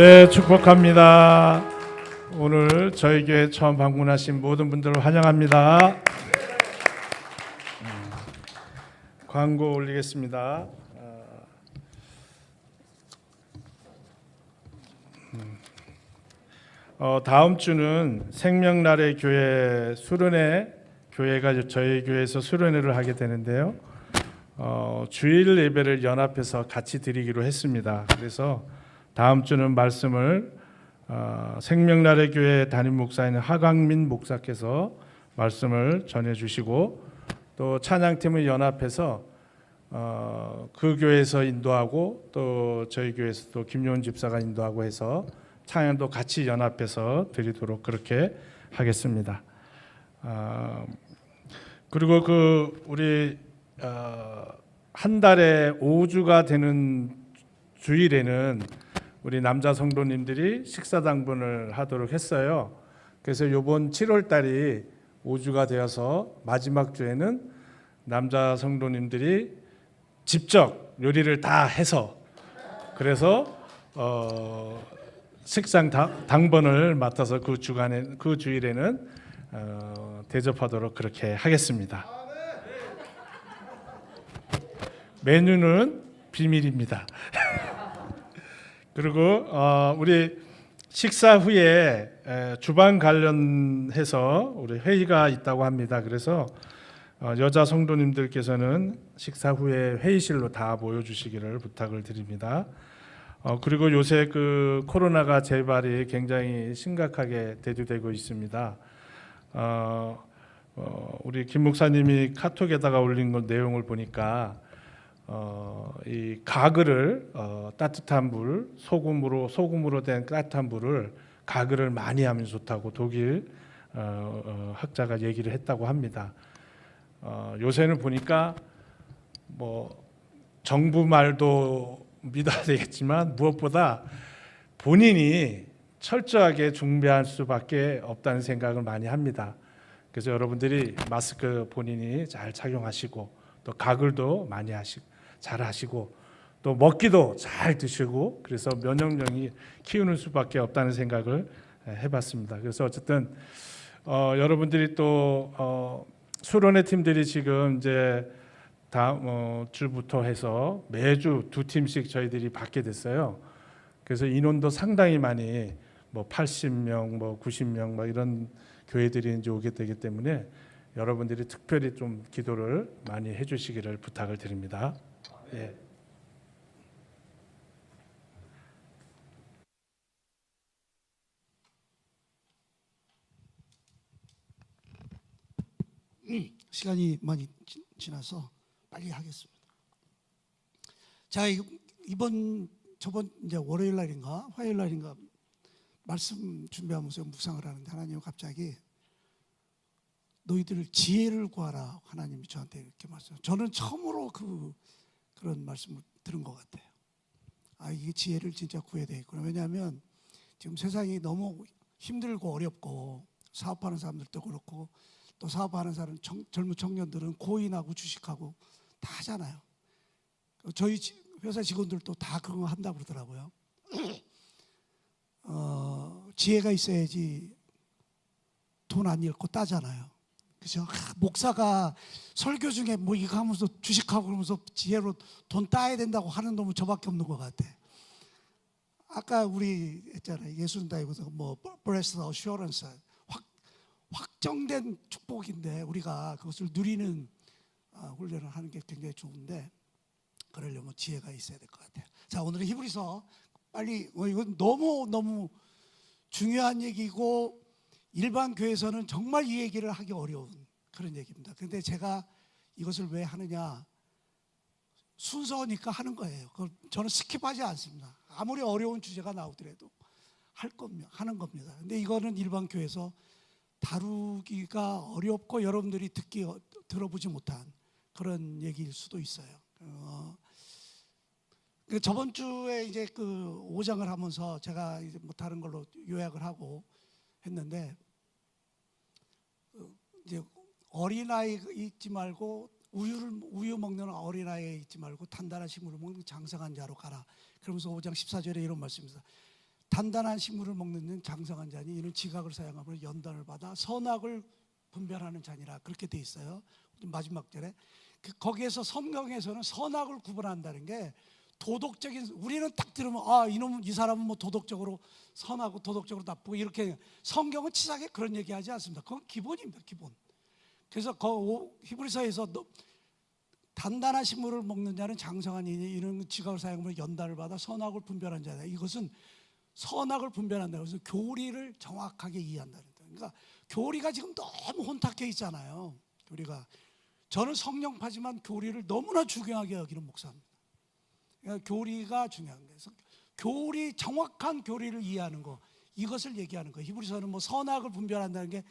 네, 축복합니다. 오늘 저희 교회 처음 방문하신 모든 분들을 환영합니다. 광고 올리겠습니다. 다음 주는 생명나래 교회 수련회, 교회가 저희 교회에서 수련회를 하게 되는데요. 주일 예배를 연합해서 같이 드리기로 했습니다. 그래서 다음 주는 말씀을 생명나래 교회 담임 목사인 하강민 목사께서 말씀을 전해주시고, 또 찬양팀을 연합해서 그 교회에서 인도하고 또 저희 교회에서 또 김용훈 집사가 인도하고 해서 찬양도 같이 연합해서 드리도록 그렇게 하겠습니다. 그리고 우리 한 달에 5주가 되는 주일에는 우리 남자 성도님들이 식사당번을 하도록 했어요. 그래서 이번 7월 달이 5주가 되어서 마지막 주에는 남자 성도님들이 직접 요리를 다 해서, 그래서 식상 당번을 맡아서 그 주일에는 대접하도록 그렇게 하겠습니다. 메뉴는 비밀입니다. 그리고 우리 식사 후에 주방 관련해서 우리 회의가 있다고 합니다. 그래서 여자 성도님들께서는 식사 후에 회의실로 다 모여주시기를 부탁을 드립니다. 그리고 요새 그 코로나가 재발이 굉장히 심각하게 대두되고 있습니다. 우리 김 목사님이 카톡에다가 올린 것 내용을 보니까 이 가글을 따뜻한 물, 소금으로 된 따뜻한 물을 가글을 많이 하면 좋다고 독일 학자가 얘기를 했다고 합니다. 요새는 보니까 뭐 정부 말도 믿어야 되겠지만 무엇보다 본인이 철저하게 준비할 수밖에 없다는 생각을 많이 합니다. 그래서 여러분들이 마스크 본인이 잘 착용하시고, 또 가글도 많이 잘 하시고, 또 먹기도 잘 드시고, 그래서 면역력이 키우는 수밖에 없다는 생각을 해봤습니다. 그래서 어쨌든 여러분들이 또 수련회 팀들이 지금 이제 다음 주부터 해서 매주 2팀씩 저희들이 받게 됐어요. 그래서 인원도 상당히 많이 뭐 80명, 뭐 90명 막 이런 교회들이 이제 오게 되기 때문에 여러분들이 특별히 좀 기도를 많이 해주시기를 부탁을 드립니다. 예. 시간이 많이 지나서 빨리 하겠습니다. 자, 저번 이제 월요일 날인가 화요일 날인가 말씀 준비하면서 묵상을 하는데 하나님이 갑자기 너희들 지혜를 구하라, 하나님이 저한테 이렇게 말씀. 저는 처음으로 그런 말씀을 들은 것 같아요. 이게 지혜를 진짜 구해야 되겠구나. 왜냐하면 지금 세상이 너무 힘들고 어렵고, 사업하는 사람들도 그렇고, 또 사업하는 사람, 젊은 청년들은 코인하고 주식하고 다 하잖아요. 저희 회사 직원들도 다 그런 거 한다고 그러더라고요. 지혜가 있어야지 돈 안 잃고 따잖아요. 그죠? 목사가 설교 중에 뭐 이거 하면서 주식하고 그러면서 지혜로 돈 따야 된다고 하는 놈은 저밖에 없는 것 같아. 아까 우리 했잖아요. 예수님다이고서 뭐 blessed assurance, 확정된 축복인데 우리가 그것을 누리는 훈련을 하는 게 굉장히 좋은데, 그러려면 지혜가 있어야 될 것 같아요. 자, 오늘은 히브리서 빨리, 이건 너무 중요한 얘기고 일반 교회에서는 정말 이 얘기를 하기 어려운 그런 얘기입니다. 그런데 제가 이것을 왜 하느냐, 순서니까 하는 거예요. 저는 스킵하지 않습니다. 아무리 어려운 주제가 나오더라도 하는 겁니다. 근데 이거는 일반 교회에서 다루기가 어렵고 여러분들이 들어보지 못한 그런 얘기일 수도 있어요. 저번 주에 이제 그 5장을 하면서 제가 이제 뭐 다른 걸로 요약을 하고 했는데, 이제 어린아이 있지 말고 우유 먹는 어린아이 있지 말고 단단한 식물을 먹는 장성한 자로 가라. 그러면서 5장 14절에 이런 말씀입니다. 단단한 식물을 먹는 장성한 자니 이는 지각을 사용하므로 연단을 받아 선악을 분별하는 자니라 그렇게 돼 있어요. 마지막 절에 거기에서 성경에서는 선악을 구분한다는 게 도덕적인, 우리는 딱 들으면 아 이놈 이 사람은 뭐 도덕적으로 선하고 도덕적으로 나쁘고 이렇게, 성경은 치사하게 그런 얘기하지 않습니다. 그건 기본입니다, 기본. 그래서 히브리서에서 단단한 식물을 먹는 자는 장성한 이니 이는 지각을 사용하므로 연단을 받아 선악을 분별한 자다. 이것은 선악을 분별한다. 그래서 교리를 정확하게 이해한다는 거예요. 그러니까 교리가 지금 너무 혼탁해 있잖아요. 교리가, 저는 성령파지만 교리를 너무나 중요하게 여기는 목사입니다. 그러니까 교리가 중요한 거예요. 그래서 교리, 정확한 교리를 이해하는 거, 이것을 얘기하는 거예요. 히브리서는 뭐 선악을 분별한다는 게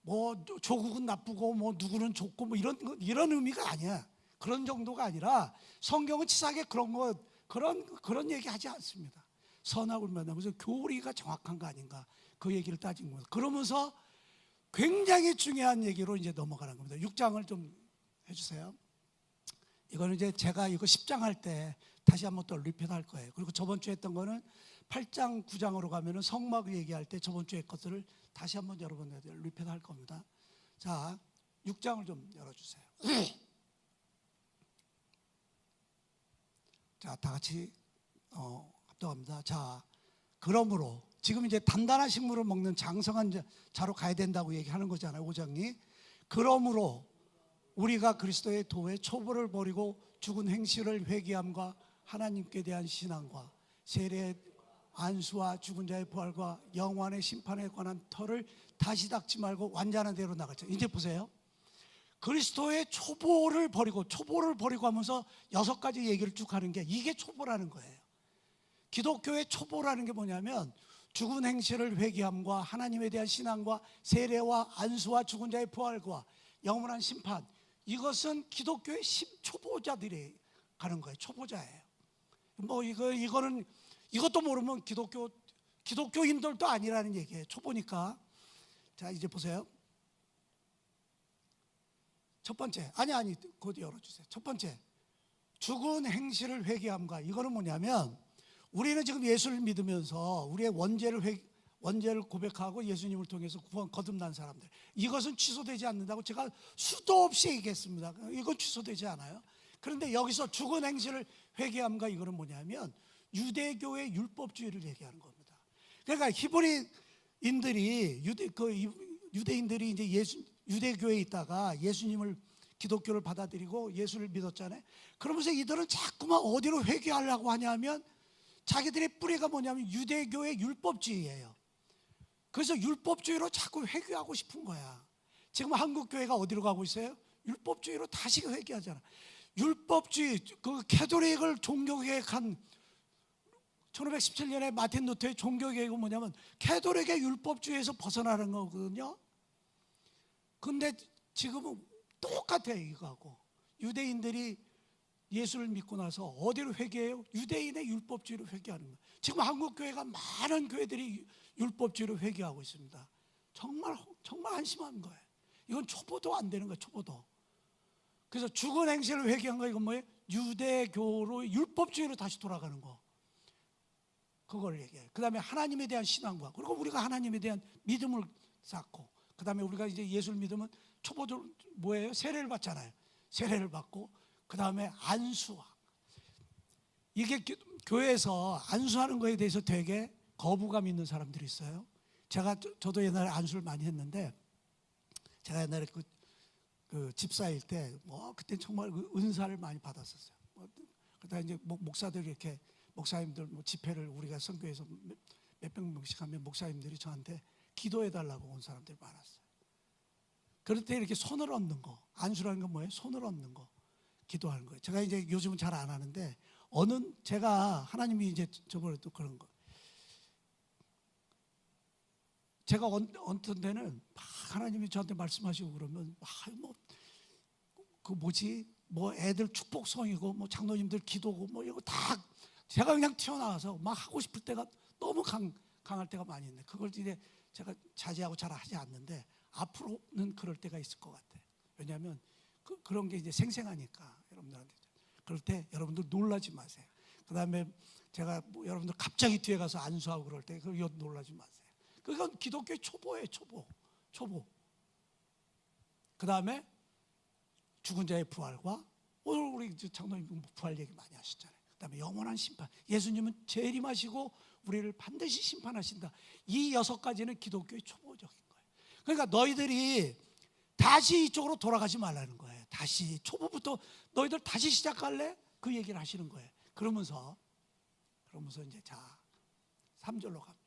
뭐 조국은 나쁘고 뭐 누구는 좋고 뭐 이런 의미가 아니야. 그런 정도가 아니라 성경은 치사하게 그런 얘기하지 않습니다. 선악을 만나면서 교리가 정확한 거 아닌가, 그 얘기를 따진 거예요. 그러면서 굉장히 중요한 얘기로 이제 넘어가는 겁니다. 6장을 좀 해주세요. 이거는 이제 제가 이거 10장 할 때 다시 한번 또 리핏할 거예요. 그리고 저번 주에 했던 거는 8장 9장으로 가면은 성막을 얘기할 때 저번 주에 것들을 다시 한번 여러분들 리핏할 겁니다. 자, 6장을 좀 열어주세요. 자, 다 같이 합동합니다. 자, 그러므로 지금 이제 단단한 식물을 먹는 장성한 자로 가야 된다고 얘기하는 거잖아요, 5장이. 그러므로 우리가 그리스도의 도에 초보를 버리고 죽은 행실을 회개함과 하나님께 대한 신앙과 세례의 안수와 죽은 자의 부활과 영원의 심판에 관한 터를 다시 닦지 말고 완전한 대로 나갔죠. 이제 보세요. 그리스도의 초보를 버리고 하면서 6가지 얘기를 쭉 하는 게, 이게 초보라는 거예요. 기독교의 초보라는 게 뭐냐면 죽은 행실을 회개함과 하나님에 대한 신앙과 세례와 안수와 죽은 자의 부활과 영원한 심판, 이것은 기독교의 초보자들이 가는 거예요. 초보자예요. 뭐 이것도 모르면 기독교인들도 아니라는 얘기예요. 초보니까. 자, 이제 보세요. 첫 번째, 아니 곧 열어주세요. 첫 번째, 죽은 행실을 회개함과, 이거는 뭐냐면 우리는 지금 예수를 믿으면서 우리의 원죄를 고백하고 예수님을 통해서 구원 거듭난 사람들, 이것은 취소되지 않는다고 제가 수도 없이 얘기했습니다. 이건 취소되지 않아요. 그런데 여기서 죽은 행실을 회개함과, 이거는 뭐냐면 유대교의 율법주의를 얘기하는 겁니다. 그러니까 히브리인들이 유대인들이 이제 유대교에 있다가 예수님을, 기독교를 받아들이고 예수를 믿었잖아요. 그러면서 이들은 자꾸만 어디로 회개하려고 하냐면 자기들의 뿌리가 뭐냐면 유대교의 율법주의예요. 그래서 율법주의로 자꾸 회개하고 싶은 거야. 지금 한국교회가 어디로 가고 있어요? 율법주의로 다시 회개하잖아. 율법주의, 그 캐톨릭을 종교개혁한 1517년에 마틴 루터의 종교개혁은 뭐냐면 캐톨릭의 율법주의에서 벗어나는 거거든요. 근데 지금은 똑같아요, 이거하고. 유대인들이 예수를 믿고 나서 어디로 회개해요? 유대인의 율법주의로 회개하는 거예요. 지금 한국교회가 많은 교회들이 율법주의로 회개하고 있습니다. 정말 한심한 거예요. 이건 초보도 안 되는 거예요, 초보도. 그래서 죽은 행실을 회개한 거, 이건 뭐예요? 유대교로 율법주의로 다시 돌아가는 거. 그걸 얘기해요. 그 다음에 하나님에 대한 신앙과, 그리고 우리가 하나님에 대한 믿음을 쌓고, 그 다음에 우리가 이제 예수를 믿으면 초보들 뭐예요? 세례를 받잖아요. 세례를 받고, 그 다음에 안수와, 이게 교회에서 안수하는 거에 대해서 되게 거부감 있는 사람들이 있어요. 저도 옛날에 안수를 많이 했는데, 제가 옛날에 그 집사일 때 그때 정말 은사를 많이 받았었어요. 그다음 이제 목사들이 이렇게, 목사님들 집회를 우리가 선교에서 몇백 명씩 하면 목사님들이 저한테 기도해 달라고 온 사람들이 많았어요. 그럴 때 이렇게 손을 얹는 거, 안수라는 건 뭐예요? 손을 얹는 거, 기도하는 거예요. 제가 이제 요즘은 잘 안 하는데, 제가 하나님이 이제 저번에 또 그런 거, 제가 얹던 데는 막 하나님이 저한테 말씀하시고 그러면 뭐 애들 축복성이고 뭐 장로님들 기도고 뭐 이거 다 제가 그냥 튀어나와서 막 하고 싶을 때가 너무 강할 때가 많이 있는데, 그걸 이제 제가 자제하고 잘 하지 않는데 앞으로는 그럴 때가 있을 것 같아요. 왜냐하면 그런 게 이제 생생하니까 여러분들한테. 그럴 때 여러분들 놀라지 마세요. 그다음에 제가 뭐 여러분들 갑자기 뒤에 가서 안수하고 그럴 때 그거 놀라지 마세요. 그건 기독교의 초보예요. 초보. 그다음에 죽은 자의 부활과 오늘 우리 장로님 부활 얘기 많이 하셨잖아요. 그다음에 영원한 심판. 예수님은 재림하시고 우리를 반드시 심판하신다. 이 6가지는 기독교의 초보적인 거예요. 그러니까 너희들이 다시 이쪽으로 돌아가지 말라는 거예요. 다시 초보부터 너희들 다시 시작할래? 그 얘기를 하시는 거예요. 그러면서 이제 자 3절로 갑니다.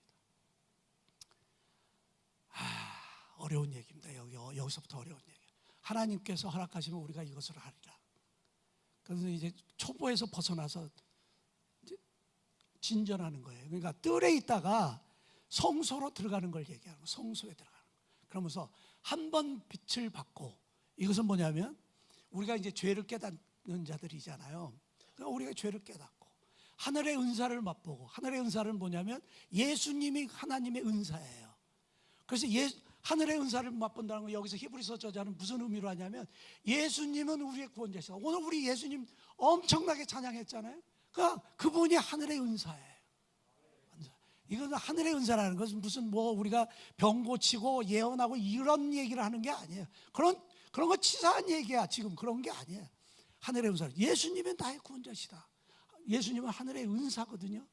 어려운 얘기입니다. 여기서부터 어려운 얘기. 하나님께서 허락하시면 우리가 이것을 하리라. 그래서 이제 초보에서 벗어나서 이제 진전하는 거예요. 그러니까 뜰에 있다가 성소로 들어가는 걸 얘기하는 거예요. 성소에 들어가는 거예요. 그러면서 한 번 빛을 받고, 이것은 뭐냐면 우리가 이제 죄를 깨닫는 자들이잖아요. 그러니까 우리가 죄를 깨닫고 하늘의 은사를 맛보고, 하늘의 은사는 뭐냐면 예수님이 하나님의 은사예요. 그래서 하늘의 은사를 맛본다는 건 여기서 히브리서 저자는 무슨 의미로 하냐면 예수님은 우리의 구원자시다. 오늘 우리 예수님 엄청나게 찬양했잖아요. 그러니까 그분이 하늘의 은사예요. 이건 하늘의 은사라는 것은 무슨 뭐 우리가 병 고치고 예언하고 이런 얘기를 하는 게 아니에요. 그런 거 치사한 얘기야. 지금 그런 게 아니에요. 하늘의 은사. 예수님은 나의 구원자시다. 예수님은 하늘의 은사거든요.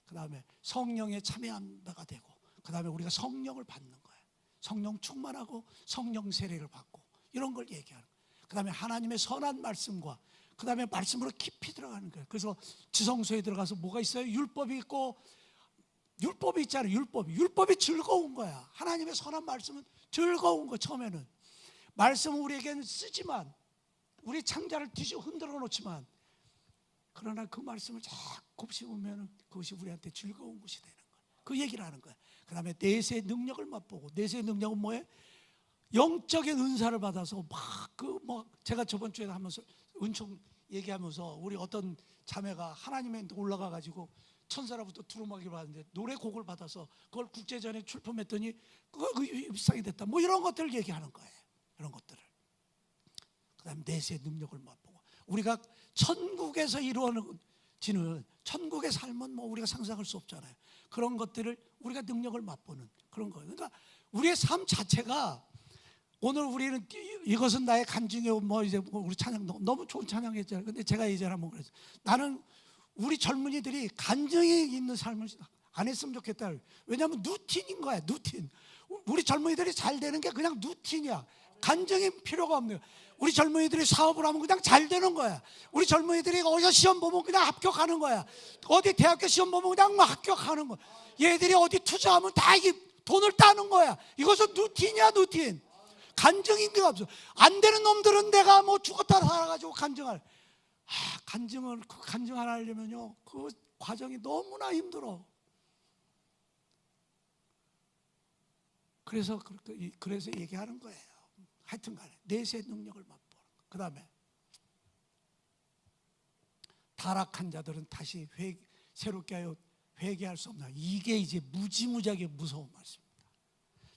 그 다음에 성령에 참여한 바가 되고, 그 다음에 우리가 성령을 받는 거예요. 성령 충만하고 성령 세례를 받고 이런 걸 얘기하는 거예요. 그 다음에 하나님의 선한 말씀과 그 다음에 말씀으로 깊이 들어가는 거예요. 그래서 지성소에 들어가서 뭐가 있어요? 율법이 있고, 율법이 있잖아요. 율법이 즐거운 거야. 하나님의 선한 말씀은 즐거운 거. 처음에는 말씀은 우리에게는 쓰지만, 우리 창자를 뒤집어 흔들어 놓지만, 그러나 그 말씀을 자꾸 씹으면 그것이 우리한테 즐거운 것이 되는 거예요. 그 얘기를 하는 거예요. 그 다음에 내세의 능력을 맛보고, 내세의 능력은 뭐예요? 영적인 은사를 받아서 제가 저번 주에 하면서 은총 얘기하면서 우리 어떤 자매가 하나님의 올라가 가지고 천사로부터 두루마기를 받았는데 노래곡을 받아서 그걸 국제전에 출품했더니 그거 비싸게 됐다. 뭐 이런 것들을 얘기하는 거예요. 이런 것들을. 그 다음에 내세의 능력을 맛보고, 우리가 천국에서 이루어지는 천국의 삶은 뭐 우리가 상상할 수 없잖아요. 그런 것들을 우리가 능력을 맛보는 그런 거예요. 그러니까 우리의 삶 자체가, 오늘 우리는 이것은 나의 간증이요, 뭐 이제 우리 찬양 너무 좋은 찬양했잖아요. 근데 제가 예전에 한번 그랬어요. 나는 우리 젊은이들이 간증이 있는 삶을 안 했으면 좋겠다. 왜냐하면 루틴인 거야. 루틴. 우리 젊은이들이 잘 되는 게 그냥 루틴이야. 간증이 필요가 없네요. 우리 젊은이들이 사업을 하면 그냥 잘 되는 거야. 우리 젊은이들이 어디서 시험 보면 그냥 합격하는 거야. 어디 대학교 시험 보면 그냥 뭐 합격하는 거야. 얘들이 어디 투자하면 다 이게 돈을 따는 거야. 이것은 루틴이야, 루틴. 간증인 게 없어. 안 되는 놈들은 내가 뭐 죽었다 살아가지고 간증할. 간증 하나 하려면요, 그 과정이 너무나 힘들어. 그래서 얘기하는 거예요. 하여튼 간에 내세의 능력을 맛보는 거. 그 다음에 타락한 자들은 다시 새롭게 하여 회개할 수 없나. 이게 이제 무지무지하게 무서운 말씀입니다.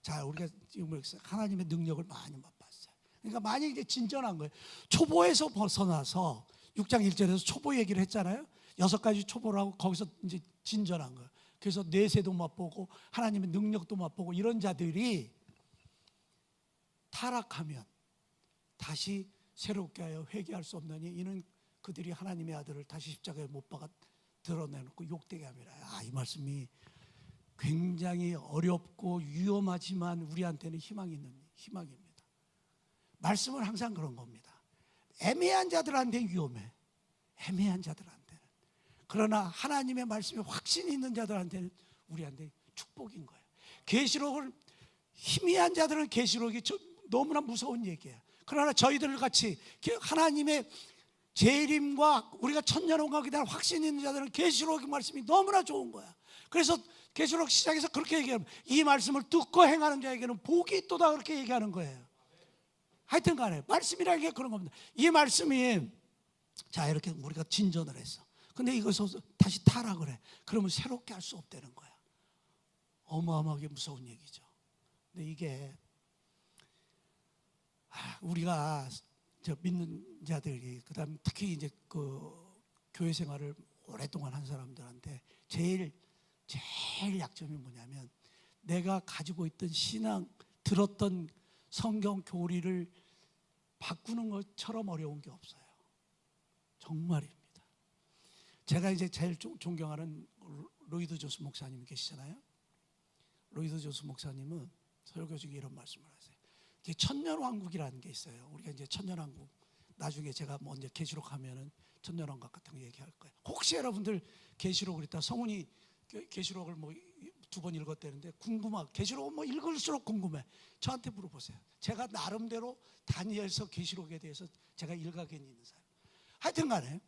자, 우리가 지금 하나님의 능력을 많이 맛봤어요. 그러니까 많이 이제 진전한 거예요. 초보에서 벗어나서 6장 1절에서 초보 얘기를 했잖아요. 6가지 초보를 하고 거기서 이제 진전한 거예요. 그래서 내세도 맛보고 하나님의 능력도 맛보고, 이런 자들이 타락하면 다시 새롭게 하여 회개할 수 없느니 이는 그들이 하나님의 아들을 다시 십자가에 못 박아 드러내놓고 욕되게 함이라. 이 말씀이 굉장히 어렵고 위험하지만 우리한테는 희망입니다. 말씀은 항상 그런 겁니다. 애매한 자들한테는 위험해. 애매한 자들한테는. 그러나 하나님의 말씀에 확신이 있는 자들한테는 우리한테 축복인 거예요. 계시록을 희미한 자들은 계시록이 너무나 무서운 얘기예요. 그러나 저희들 같이 하나님의 재림과 우리가 천년왕국에 대한 확신이 있는 자들은 계시록의 말씀이 너무나 좋은 거야. 그래서 계시록 시작에서 그렇게 얘기하면, 이 말씀을 듣고 행하는 자에게는 복이 있도다, 그렇게 얘기하는 거예요. 하여튼 간에 말씀이라는 게 그런 겁니다. 이 말씀이, 자, 이렇게 우리가 진전을 했어. 근데 이것을 다시 타락을 해. 그러면 새롭게 할 수 없다는 거야. 어마어마하게 무서운 얘기죠. 근데 이게 우리가 믿는 자들이, 그다음 특히 이제 그 교회 생활을 오랫동안 한 사람들한테 제일 약점이 뭐냐면 내가 가지고 있던 신앙, 들었던 성경 교리를 바꾸는 것처럼 어려운 게 없어요. 정말입니다. 제가 이제 제일 존경하는 로이드 조스 목사님 계시잖아요. 로이드 조스 목사님은 설교 중에 이런 말씀을 하세요. 이게 천년왕국이라는 게 있어요. 우리가 이제 천년왕국, 나중에 제가 먼저 계시록 하면은 천년왕국 같은 거 얘기할 거예요. 혹시 여러분들 계시록을 읽다 성훈이 계시록을 뭐 2번 읽었다는데 계시록은 뭐 읽을수록 궁금해. 저한테 물어보세요. 제가 나름대로 다니엘서 계시록에 대해서 제가 일가견이 있는 사람. 하여튼간에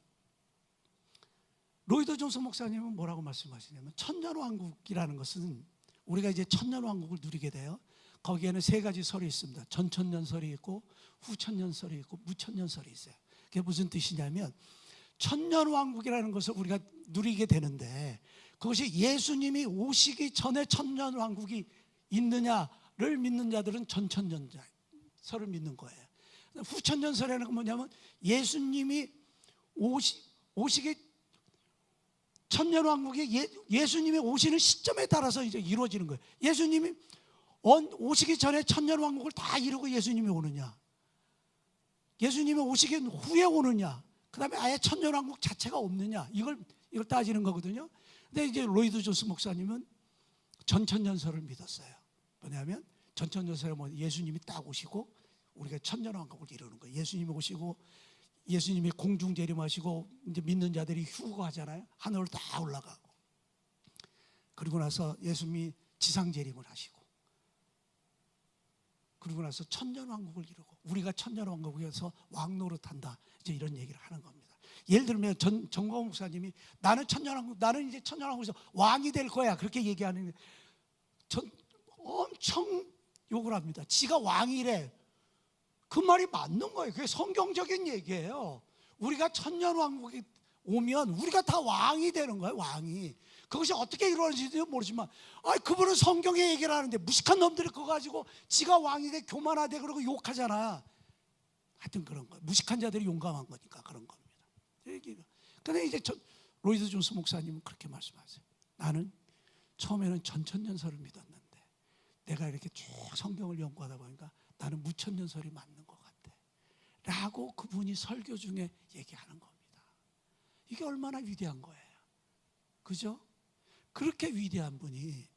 로이드 존스 목사님은 뭐라고 말씀하시냐면 천년왕국이라는 것은 우리가 이제 천년왕국을 누리게 돼요. 거기에는 3가지 설이 있습니다. 전천년설이 있고 후천년설이 있고 무천년설이 있어요. 그게 무슨 뜻이냐면 천년왕국이라는 것을 우리가 누리게 되는데 그것이 예수님이 오시기 전에 천년왕국이 있느냐를 믿는 자들은 전천년설을 믿는 거예요. 후천년설이라는 건 뭐냐면 예수님이 오시기 천년왕국이 예수님이 오시는 시점에 따라서 이제 이루어지는 거예요. 예수님이 오시기 전에 천년왕국을 다 이루고 예수님이 오느냐, 예수님이 오시기 후에 오느냐, 그 다음에 아예 천년왕국 자체가 없느냐, 이걸 따지는 거거든요. 근데 이제 로이드 존스 목사님은 전천년설을 믿었어요. 뭐냐면 전천년설에 뭐 예수님이 딱 오시고 우리가 천년왕국을 이루는 거예요. 예수님이 오시고 예수님이 공중 재림하시고 이제 믿는 자들이 휴거하잖아요. 하늘로 다 올라가고 그리고 나서 예수님이 지상 재림을 하시고 그리고 나서 천년왕국을 이루고 우리가 천년왕국에서 왕노릇한다. 이제 이런 얘기를 하는 겁니다. 예를 들면 정광훈 목사님이 나는 이제 천년왕국에서 왕이 될 거야 그렇게 얘기하는 엄청 욕을 합니다. 지가 왕이래. 그 말이 맞는 거예요. 그게 성경적인 얘기예요. 우리가 천년왕국에 오면 우리가 다 왕이 되는 거예요. 왕이. 그것이 어떻게 이루어지는지 모르지만 그분은 성경의 얘기를 하는데 무식한 놈들이 그거 가지고 지가 왕이 돼 교만하대 그러고 욕하잖아. 하여튼 그런 거예요. 무식한 자들이 용감한 거니까 그런 겁니다. 근데 이제 로이드 존스 목사님은 그렇게 말씀하세요. 나는 처음에는 전천년설을 믿었는데 내가 이렇게 쭉 성경을 연구하다 보니까 나는 무천년설이 맞는 것 같아 라고 그분이 설교 중에 얘기하는 겁니다. 이게 얼마나 위대한 거예요. 그죠? 그렇게 위대한 분이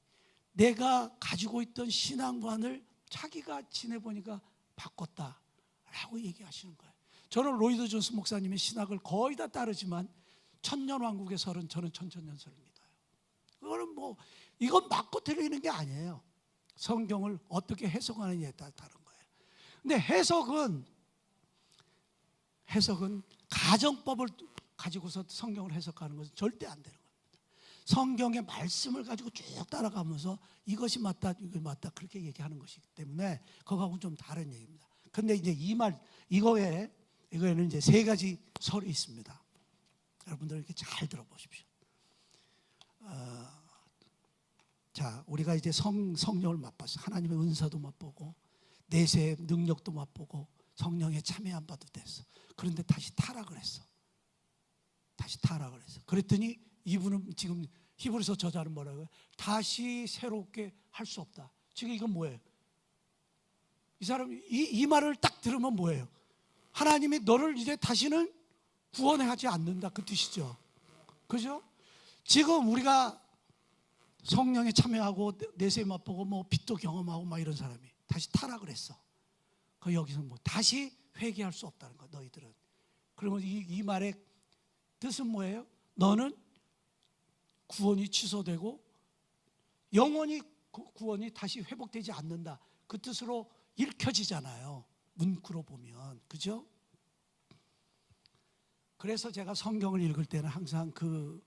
내가 가지고 있던 신앙관을 자기가 지내보니까 바꿨다라고 얘기하시는 거예요. 저는 로이드 존스 목사님의 신학을 거의 다 따르지만 천년왕국의 설은 저는 천천년설을 믿어요. 그거는 뭐 이건 맞고 틀리는 게 아니에요. 성경을 어떻게 해석하느냐에 따라 다른 거예요. 근데 해석은 가정법을 가지고서 성경을 해석하는 것은 절대 안 되는 겁니다. 성경의 말씀을 가지고 쭉 따라가면서 이것이 맞다, 이거 맞다 그렇게 얘기하는 것이기 때문에 그거하고는 좀 다른 얘기입니다. 근데 이제 이거에는 이제 3가지 설이 있습니다. 여러분들 이렇게 잘 들어보십시오. 자, 우리가 이제 성령을 맛봤어요. 하나님의 은사도 맛보고 내세의 능력도 맛보고 성령에 참여 안 봐도 됐어. 그런데 다시 타락을 했어. 그랬더니 이분은 지금 히브리서 저자는 뭐라고요? 다시 새롭게 할 수 없다. 지금 이건 뭐예요? 이 사람이 이 말을 딱 들으면 뭐예요? 하나님이 너를 이제 다시는 구원하지 않는다 그 뜻이죠. 그죠? 지금 우리가 성령에 참여하고 내세 맛보고 뭐 빛도 경험하고 막 이런 사람이 다시 타락을 했어. 그 여기서 뭐 다시 회개할 수 없다는 거야 너희들은. 그러면 이 말의 뜻은 뭐예요? 너는 구원이 취소되고 영원히 구원이 다시 회복되지 않는다. 그 뜻으로 읽혀지잖아요. 문구로 보면. 그죠? 그래서 제가 성경을 읽을 때는 항상 그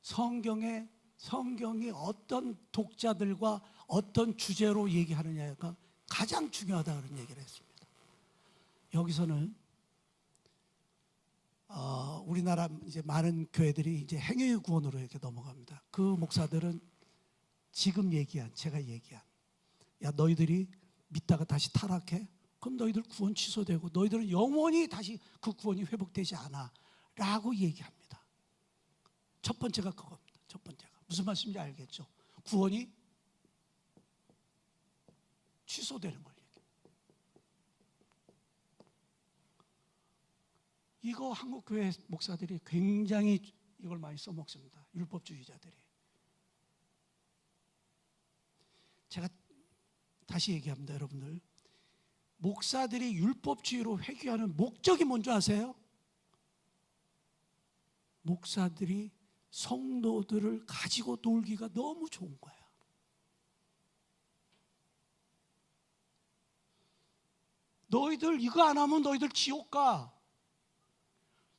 성경이 어떤 독자들과 어떤 주제로 얘기하느냐가 가장 중요하다 그런 얘기를 했습니다. 여기서는 우리나라 이제 많은 교회들이 이제 행위의 구원으로 이렇게 넘어갑니다. 그 목사들은 지금 제가 얘기한 야 너희들이 믿다가 다시 타락해? 그럼 너희들 구원 취소되고 너희들은 영원히 다시 그 구원이 회복되지 않아 라고 얘기합니다. 첫 번째가 그겁니다. 첫 번째가 무슨 말씀인지 알겠죠? 구원이 취소되는 걸 얘기해요. 이거 한국 교회 목사들이 굉장히 이걸 많이 써먹습니다. 율법주의자들이. 제가 다시 얘기합니다, 여러분들. 목사들이 율법주의로 회귀하는 목적이 뭔지 아세요? 목사들이 성도들을 가지고 놀기가 너무 좋은 거야. 너희들 이거 안 하면 너희들 지옥 가.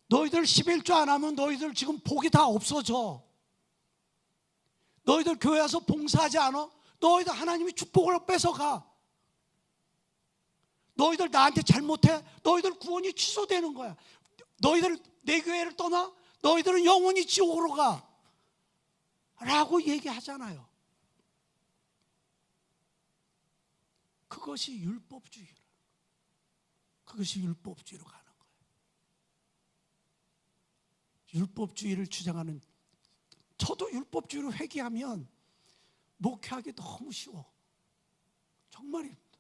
너희들 11조 안 하면 너희들 지금 복이 다 없어져. 너희들 교회 와서 봉사하지 않아? 너희들 하나님이 축복을 뺏어가. 너희들 나한테 잘못해? 너희들 구원이 취소되는 거야. 너희들 내 교회를 떠나? 너희들은 영원히 지옥으로 가. 라고 얘기하잖아요. 그것이 율법주의라. 그것이 율법주의로 가는 거예요. 율법주의를 주장하는, 저도 율법주의로 회귀하면 목회하기 너무 쉬워. 정말입니다.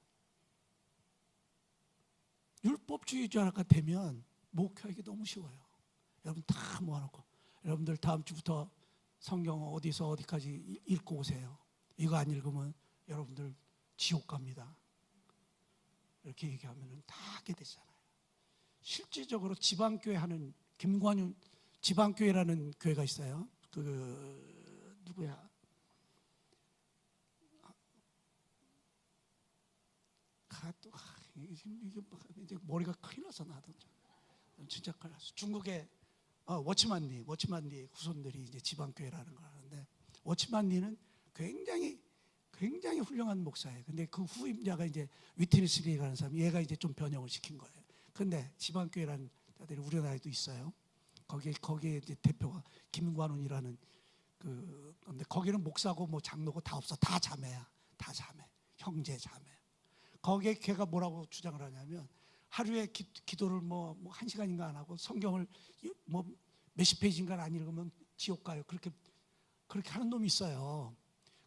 율법주의자가 되면 목회하기 너무 쉬워요. 여러분 다 모아놓고, 여러분들 다음 주부터 성경 어디서 어디까지 읽고 오세요. 이거 안 읽으면 여러분들 지옥 갑니다. 이렇게 얘기하면 다 하게 되잖아요. 실질적으로 지방교회 하는 김관윤 지방교회라는 교회가 있어요. 누구야? 이게 머리가 큰일 나서 나도 진짜 큰일 났어. 중국의 워치만리 후손들이 이제 지방교회라는 걸 하는데, 워치만리는 굉장히 훌륭한 목사예요. 근데 그 후임자가 이제 위트니스리라는 사람, 얘가 이제 좀 변형을 시킨 거예요. 근데 지방교회라는 자들이 우리나라에도 있어요. 거기에 이제 대표가 김관훈이라는 근데 거기는 목사고 뭐 장로고 다 없어. 다 자매야. 다 자매. 형제 자매. 거기에 걔가 뭐라고 주장을 하냐면, 하루에 기도를 뭐 1시간인가 안 하고 성경을 뭐 몇십 페이지인가 안 읽으면 지옥 가요. 그렇게 하는 놈이 있어요.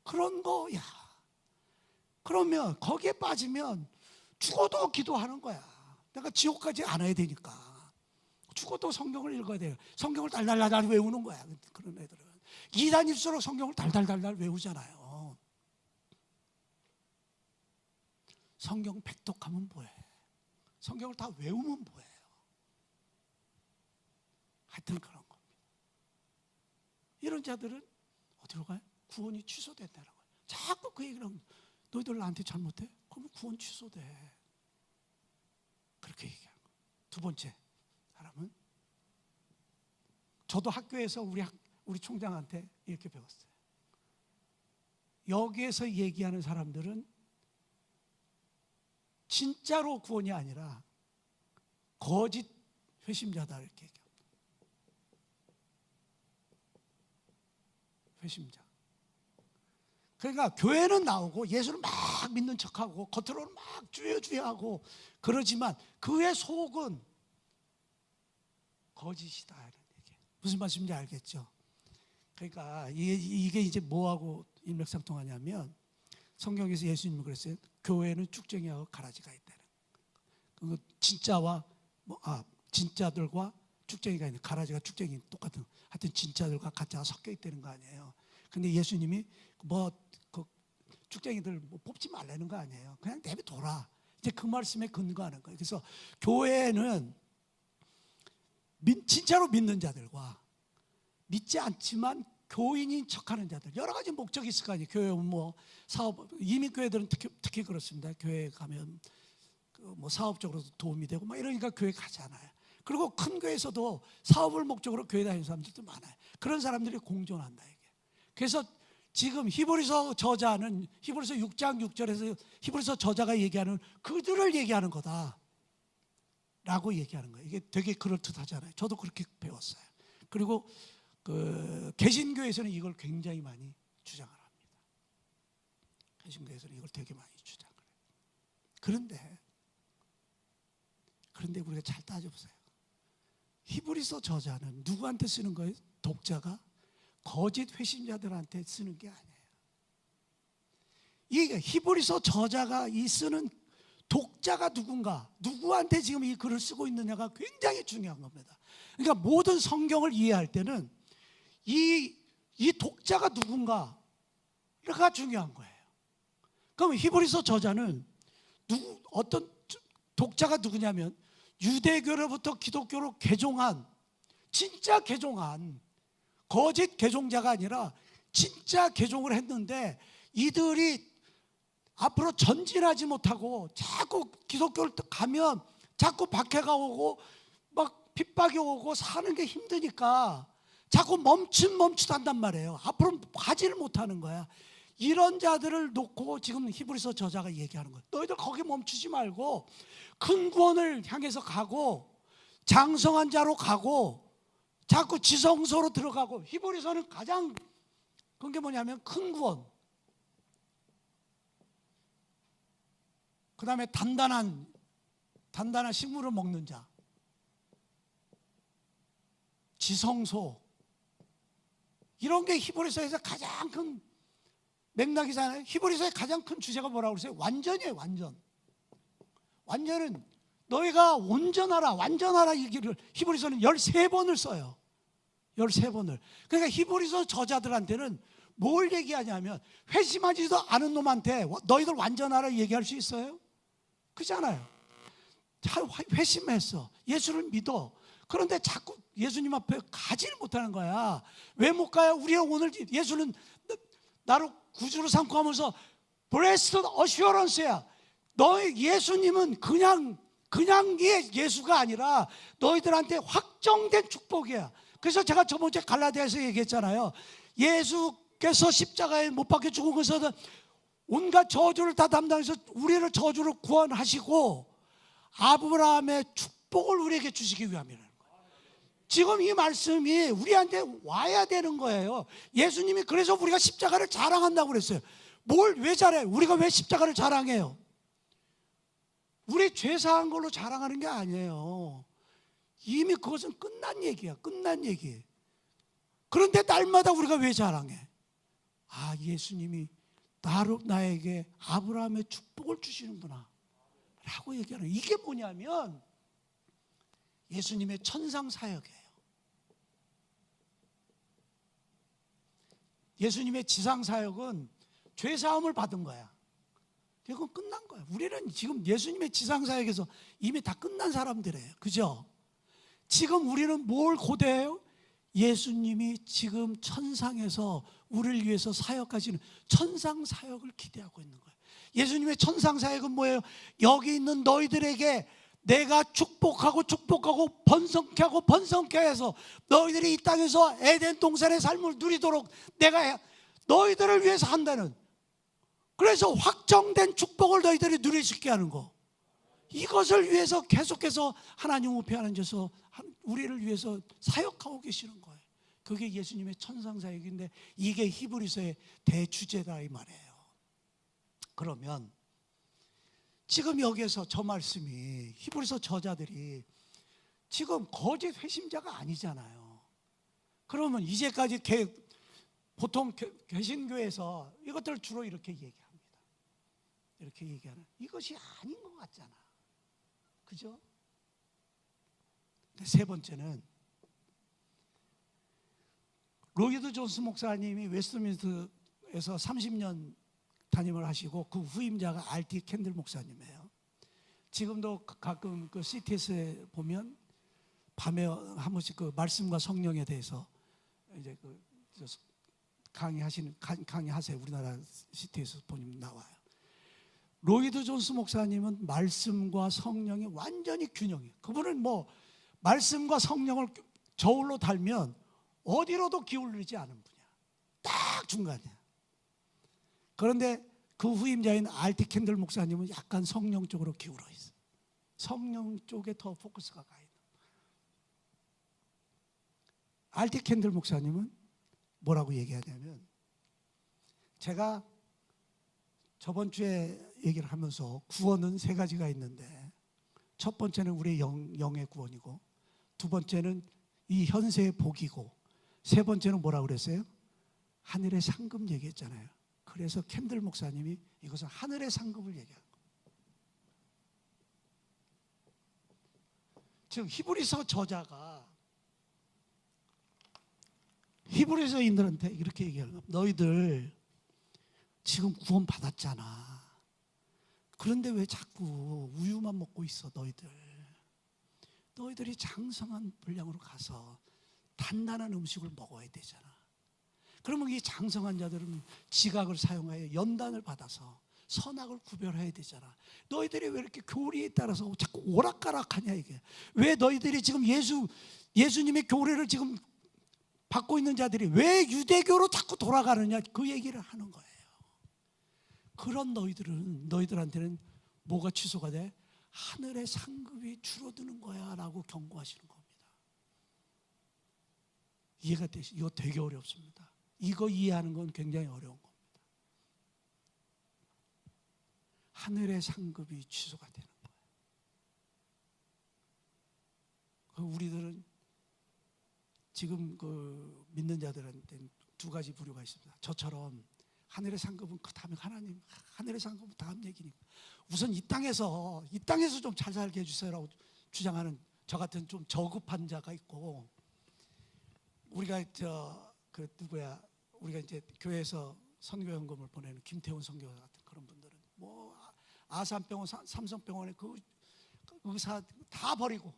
그런 거, 야, 그러면 거기에 빠지면 죽어도 기도하는 거야. 내가 지옥 가지 않아야 되니까. 죽어도 성경을 읽어야 돼요. 성경을 달달달달 외우는 거야. 그런 애들은 2단일수록 성경을 달달달달 외우잖아요. 성경 백독하면 뭐해? 성경을 다 외우면 뭐해요? 하여튼 그런 겁니다. 이런 자들은 어디로 가요? 구원이 취소된다는 거예요. 자꾸 그 얘기를 하면, 너희들 나한테 잘못해? 그러면 구원 취소돼. 그렇게 얘기하는 거예요. 두 번째 사람은, 저도 학교에서 우리 총장한테 이렇게 배웠어요. 여기에서 얘기하는 사람들은 진짜로 구원이 아니라 거짓 회심자다, 이렇게 얘기합니다. 회심자. 그러니까 교회는 나오고 예수를 막 믿는 척하고 겉으로는 막 주여주여하고 그러지만 그의 속은 거짓이다, 이런 얘기. 무슨 말씀인지 알겠죠? 그러니까 이게 이제 뭐하고 일맥상통하냐면, 성경에서 예수님이 그랬어요. 교회는 쭉정이하고 가라지가 있다는. 그 진짜들과 쭉정이가 있는, 가라지가 쭉정이 똑같은, 하여튼 진짜들과 가짜가 섞여 있다는 거 아니에요. 근데 예수님이 그 쭉정이들 뽑지 말라는 거 아니에요. 그냥 내버려둬라. 이제 그 말씀에 근거하는 거예요. 그래서 교회는 진짜로 믿는 자들과 믿지 않지만 교인인 척하는 자들, 여러 가지 목적이 있을 거 아니에요. 교회 뭐 사업, 이민교회들은 특히 그렇습니다. 교회 가면 뭐 사업적으로도 도움이 되고 막 이러니까 교회 가잖아요. 그리고 큰 교회에서도 사업을 목적으로 교회 다니는 사람들도 많아요. 그런 사람들이 공존한다, 이게. 그래서 지금 히브리서 저자는 히브리서 6장 6절에서 히브리서 저자가 얘기하는 그들을 얘기하는 거다 라고 얘기하는 거예요. 이게 되게 그럴듯하잖아요. 저도 그렇게 배웠어요. 그리고 개신교에서는 이걸 굉장히 많이 주장을 합니다. 개신교에서는 이걸 되게 많이 주장을 해요. 그런데 우리가 잘 따져보세요. 히브리서 저자는 누구한테 쓰는 거예요? 독자가 거짓 회심자들한테 쓰는 게 아니에요. 이 히브리서 저자가 이 쓰는 독자가 누군가, 누구한테 지금 이 글을 쓰고 있느냐가 굉장히 중요한 겁니다. 그러니까 모든 성경을 이해할 때는 이 독자가 누군가가 중요한 거예요. 그럼 히브리서 저자는 어떤 독자가 누구냐면 유대교로부터 기독교로 개종한, 진짜 개종한, 거짓 개종자가 아니라 진짜 개종을 했는데 이들이 앞으로 전진하지 못하고 자꾸 기독교를 가면 자꾸 박해가 오고 막 핍박이 오고 사는 게 힘드니까 자꾸 멈칫한단 말이에요. 앞으로 가지를 못하는 거야. 이런 자들을 놓고 지금 히브리서 저자가 얘기하는 거예요. 너희들 거기 멈추지 말고 큰 구원을 향해서 가고 장성한 자로 가고 자꾸 지성소로 들어가고. 히브리서는 가장 큰 게 뭐냐면 큰 구원, 그 다음에 단단한 식물을 먹는 자, 지성소, 이런 게 히브리서에서 가장 큰 맥락이잖아요. 히브리서의 가장 큰 주제가 뭐라고 그러세요? 완전이에요. 완전은 너희가 완전하라 이 길을 히브리서는 13번을 써요. 13번을. 그러니까 히브리서 저자들한테는 뭘 얘기하냐면 회심하지도 않은 놈한테 너희들 완전하라 얘기할 수 있어요? 그렇잖아요. 회심했어. 예수를 믿어. 그런데 자꾸 예수님 앞에 가지를 못하는 거야. 왜 못 가요? 우리가 오늘 예수는 나를 구주로 삼고 하면서 Blessed Assurance야. 너희 예수님은 그냥 예수가 아니라 너희들한테 확정된 축복이야. 그래서 제가 저번주에 갈라디아에서 얘기했잖아요. 예수께서 십자가에 못 박혀 죽은 것은 온갖 저주를 다 담당해서 우리를 저주를 구원하시고 아브라함의 축복을 우리에게 주시기 위함이라는 거예요. 지금 이 말씀이 우리한테 와야 되는 거예요. 예수님이 그래서 우리가 십자가를 자랑한다고 그랬어요. 왜 잘해? 우리가 왜 십자가를 자랑해요? 우리 죄 사한 걸로 자랑하는 게 아니에요. 이미 그것은 끝난 얘기야. 끝난 얘기. 그런데 날마다 우리가 왜 자랑해? 예수님이 나에게 아브라함의 축복을 주시는구나 라고 얘기하는, 이게 뭐냐면 예수님의 천상 사역이에요. 예수님의 지상 사역은 죄 사함을 받은 거야. 그건 끝난 거야. 우리는 지금 예수님의 지상 사역에서 이미 다 끝난 사람들이에요. 그죠? 지금 우리는 뭘 고대해요? 예수님이 지금 천상에서 우리를 위해서 사역하시는 천상 사역을 기대하고 있는 거예요. 예수님의 천상 사역은 뭐예요? 여기 있는 너희들에게 내가 축복하고 번성케 해서 너희들이 이 땅에서 에덴 동산의 삶을 누리도록 내가 너희들을 위해서 한다는, 그래서 확정된 축복을 너희들이 누릴 수 있게 하는 거, 이것을 위해서 계속해서 하나님 앞에 앉아서 우리를 위해서 사역하고 계시는 거예요. 그게 예수님의 천상 사역인데 이게 히브리서의 대주제다 이 말이에요. 그러면 지금 여기에서 저 말씀이 히브리서 저자들이 지금 거짓 회심자가 아니잖아요. 그러면 이제까지 보통 개신교에서 이것들을 주로 이렇게 얘기합니다. 이렇게 얘기하는, 이것이 아닌 것 같잖아. 그죠? 세 번째는 로이드 존스 목사님이 웨스트민스터에서 30년 담임을 하시고 그 후임자가 R.T. 캔들 목사님이에요. 지금도 가끔 그 CTS에 보면 밤에 한 번씩 그 말씀과 성령에 대해서 이제 강의하세요. 우리나라 CTS 보면 나와요. 로이드 존스 목사님은 말씀과 성령이 완전히 균형이에요. 그분은 뭐 말씀과 성령을 저울로 달면 어디로도 기울이지 않은 분이야. 딱 중간이야. 그런데 그 후임자인 R.T. 캔들 목사님은 약간 성령 쪽으로 기울어 있어. 성령 쪽에 더 포커스가 가 있는. R.T. 캔들 목사님은 뭐라고 얘기하냐면, 제가 저번 주에 얘기를 하면서 구원은 세 가지가 있는데 첫 번째는 우리의 영의 구원이고, 두 번째는 이 현세의 복이고, 세 번째는 뭐라고 그랬어요? 하늘의 상급 얘기했잖아요. 그래서 캔들 목사님이 이것은 하늘의 상급을 얘기한 거예요. 즉 히브리서 저자가 히브리서인들한테 이렇게 얘기하는 거예요. 너희들 지금 구원 받았잖아. 그런데 왜 자꾸 우유만 먹고 있어? 너희들이 장성한 분량으로 가서 단단한 음식을 먹어야 되잖아. 그러면 이 장성한 자들은 지각을 사용하여 연단을 받아서 선악을 구별해야 되잖아. 너희들이 왜 이렇게 교리에 따라서 자꾸 오락가락하냐 이게. 왜 너희들이 지금 예수님의 교리를 지금 받고 있는 자들이 왜 유대교로 자꾸 돌아가느냐, 그 얘기를 하는 거예요. 그런 너희들한테는 뭐가 취소가 돼? 하늘의 상급이 줄어드는 거야 라고 경고하시는 겁니다. 이해가 되시죠? 이거 되게 어렵습니다. 이거 이해하는 건 굉장히 어려운 겁니다. 하늘의 상급이 취소가 되는 거예요. 우리들은 지금 그 믿는 자들한테는 두 가지 부류가 있습니다. 저처럼 하늘의 상급은 그 다음에 하나님, 하늘의 상급은 다음 얘기니까 우선 이 땅에서 좀 잘 살게 해주세요라고 주장하는 저 같은 좀 저급한 자가 있고, 우리가 우리가 이제 교회에서 선교연금을 보내는 김태훈 선교사 같은 그런 분들은 뭐 아산병원, 삼성병원에 그 의사 다 버리고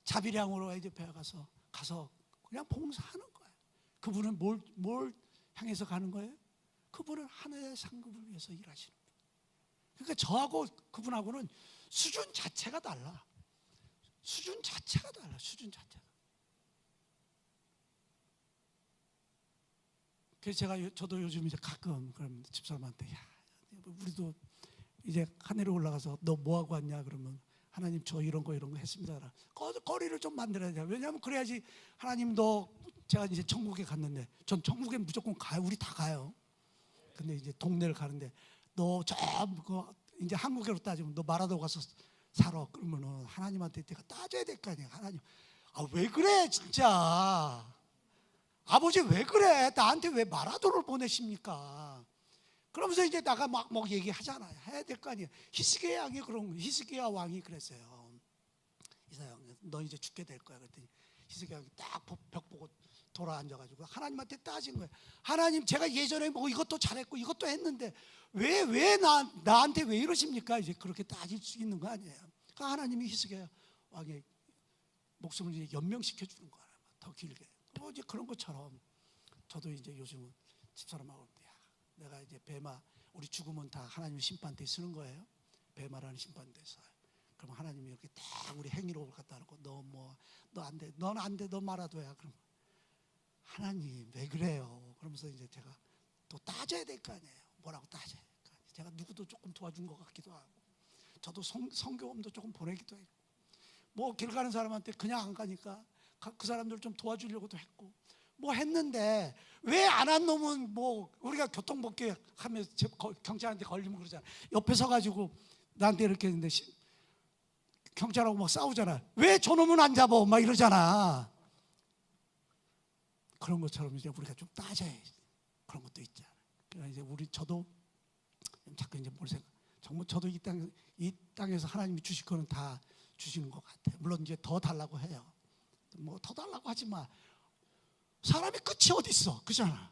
자비량으로 이제 배워 가서 그냥 봉사하는 거예요. 그분은 뭘 향해서 가는 거예요? 그분은 하늘의 상급을 위해서 일하시는 거예요. 그러니까 저하고 그분하고는 수준 자체가 달라. 수준 자체가. 그래서 저도 요즘 이제 가끔 그럼 집사람한테, 야, 우리도 이제 하늘에 올라가서 너 뭐 하고 왔냐 그러면 하나님 저 이런 거 했습니다. 거리를 좀 만들어야 돼요. 왜냐하면 그래야지 하나님도, 제가 이제 천국에 갔는데, 전 천국에 무조건 가요. 우리 다 가요. 근데 이제 동네를 가는데 너 이제 한국으로 따지면 너 마라도 가서 살아. 그러면은 하나님한테 내가 따져야 될 거 아니야. 하나님, 왜 그래 진짜. 아버지 왜 그래? 나한테 왜 마라도를 보내십니까? 그러면서 이제 나가 막 얘기하잖아요. 해야 될 거 아니에요. 히스기야 왕이 그랬어요. 이사야, 너 이제 죽게 될 거야. 그랬더니 히스기야 왕이 딱 벽 보고 돌아앉아가지고 하나님한테 따진 거예요. 하나님, 제가 예전에 뭐 이것도 잘했고 이것도 했는데 왜 나한테 왜 이러십니까? 이제 그렇게 따질 수 있는 거 아니에요. 그러니까 하나님이 히스기야 왕의 목숨을 이제 연명시켜 주는 거예요. 더 길게. 이제 그런 것처럼 저도 이제 요즘은 집사람하고, 내가 이제 베마, 우리 죽으면 다 하나님 심판대에 쓰는 거예요. 베마라는 심판대에 써요. 그럼 하나님이 이렇게 딱 우리 행위록을 갖다 놓고 너 안 돼, 넌 안 돼, 너 말아둬야. 그럼 하나님 왜 그래요? 그러면서 이제 제가 또 따져야 될 거 아니에요. 뭐라고 따져야 될 거 아니에요. 제가 누구도 조금 도와준 것 같기도 하고, 저도 성교험도 조금 보내기도 했고, 뭐 길 가는 사람한테 그냥 안 가니까 그 사람들 좀 도와주려고도 했고, 뭐 했는데 왜 안 한 놈은 뭐 우리가 교통법규 하면 경찰한테 걸리면 그러잖아. 옆에 서가지고 나한테 이렇게 했는데 경찰하고 막 싸우잖아. 왜 저놈은 안 잡아? 막 이러잖아. 그런 것처럼 이제 우리가 좀 따져야 그런 것도 있잖아. 그러니까 이제 저도 자꾸 이제 뭘 생각, 정말 저도 이 땅에서 하나님이 주실 거는 다 주시는 것 같아요. 물론 이제 더 달라고 해요. 뭐 더 달라고 하지 마. 사람이 끝이 어디 있어? 그잖아.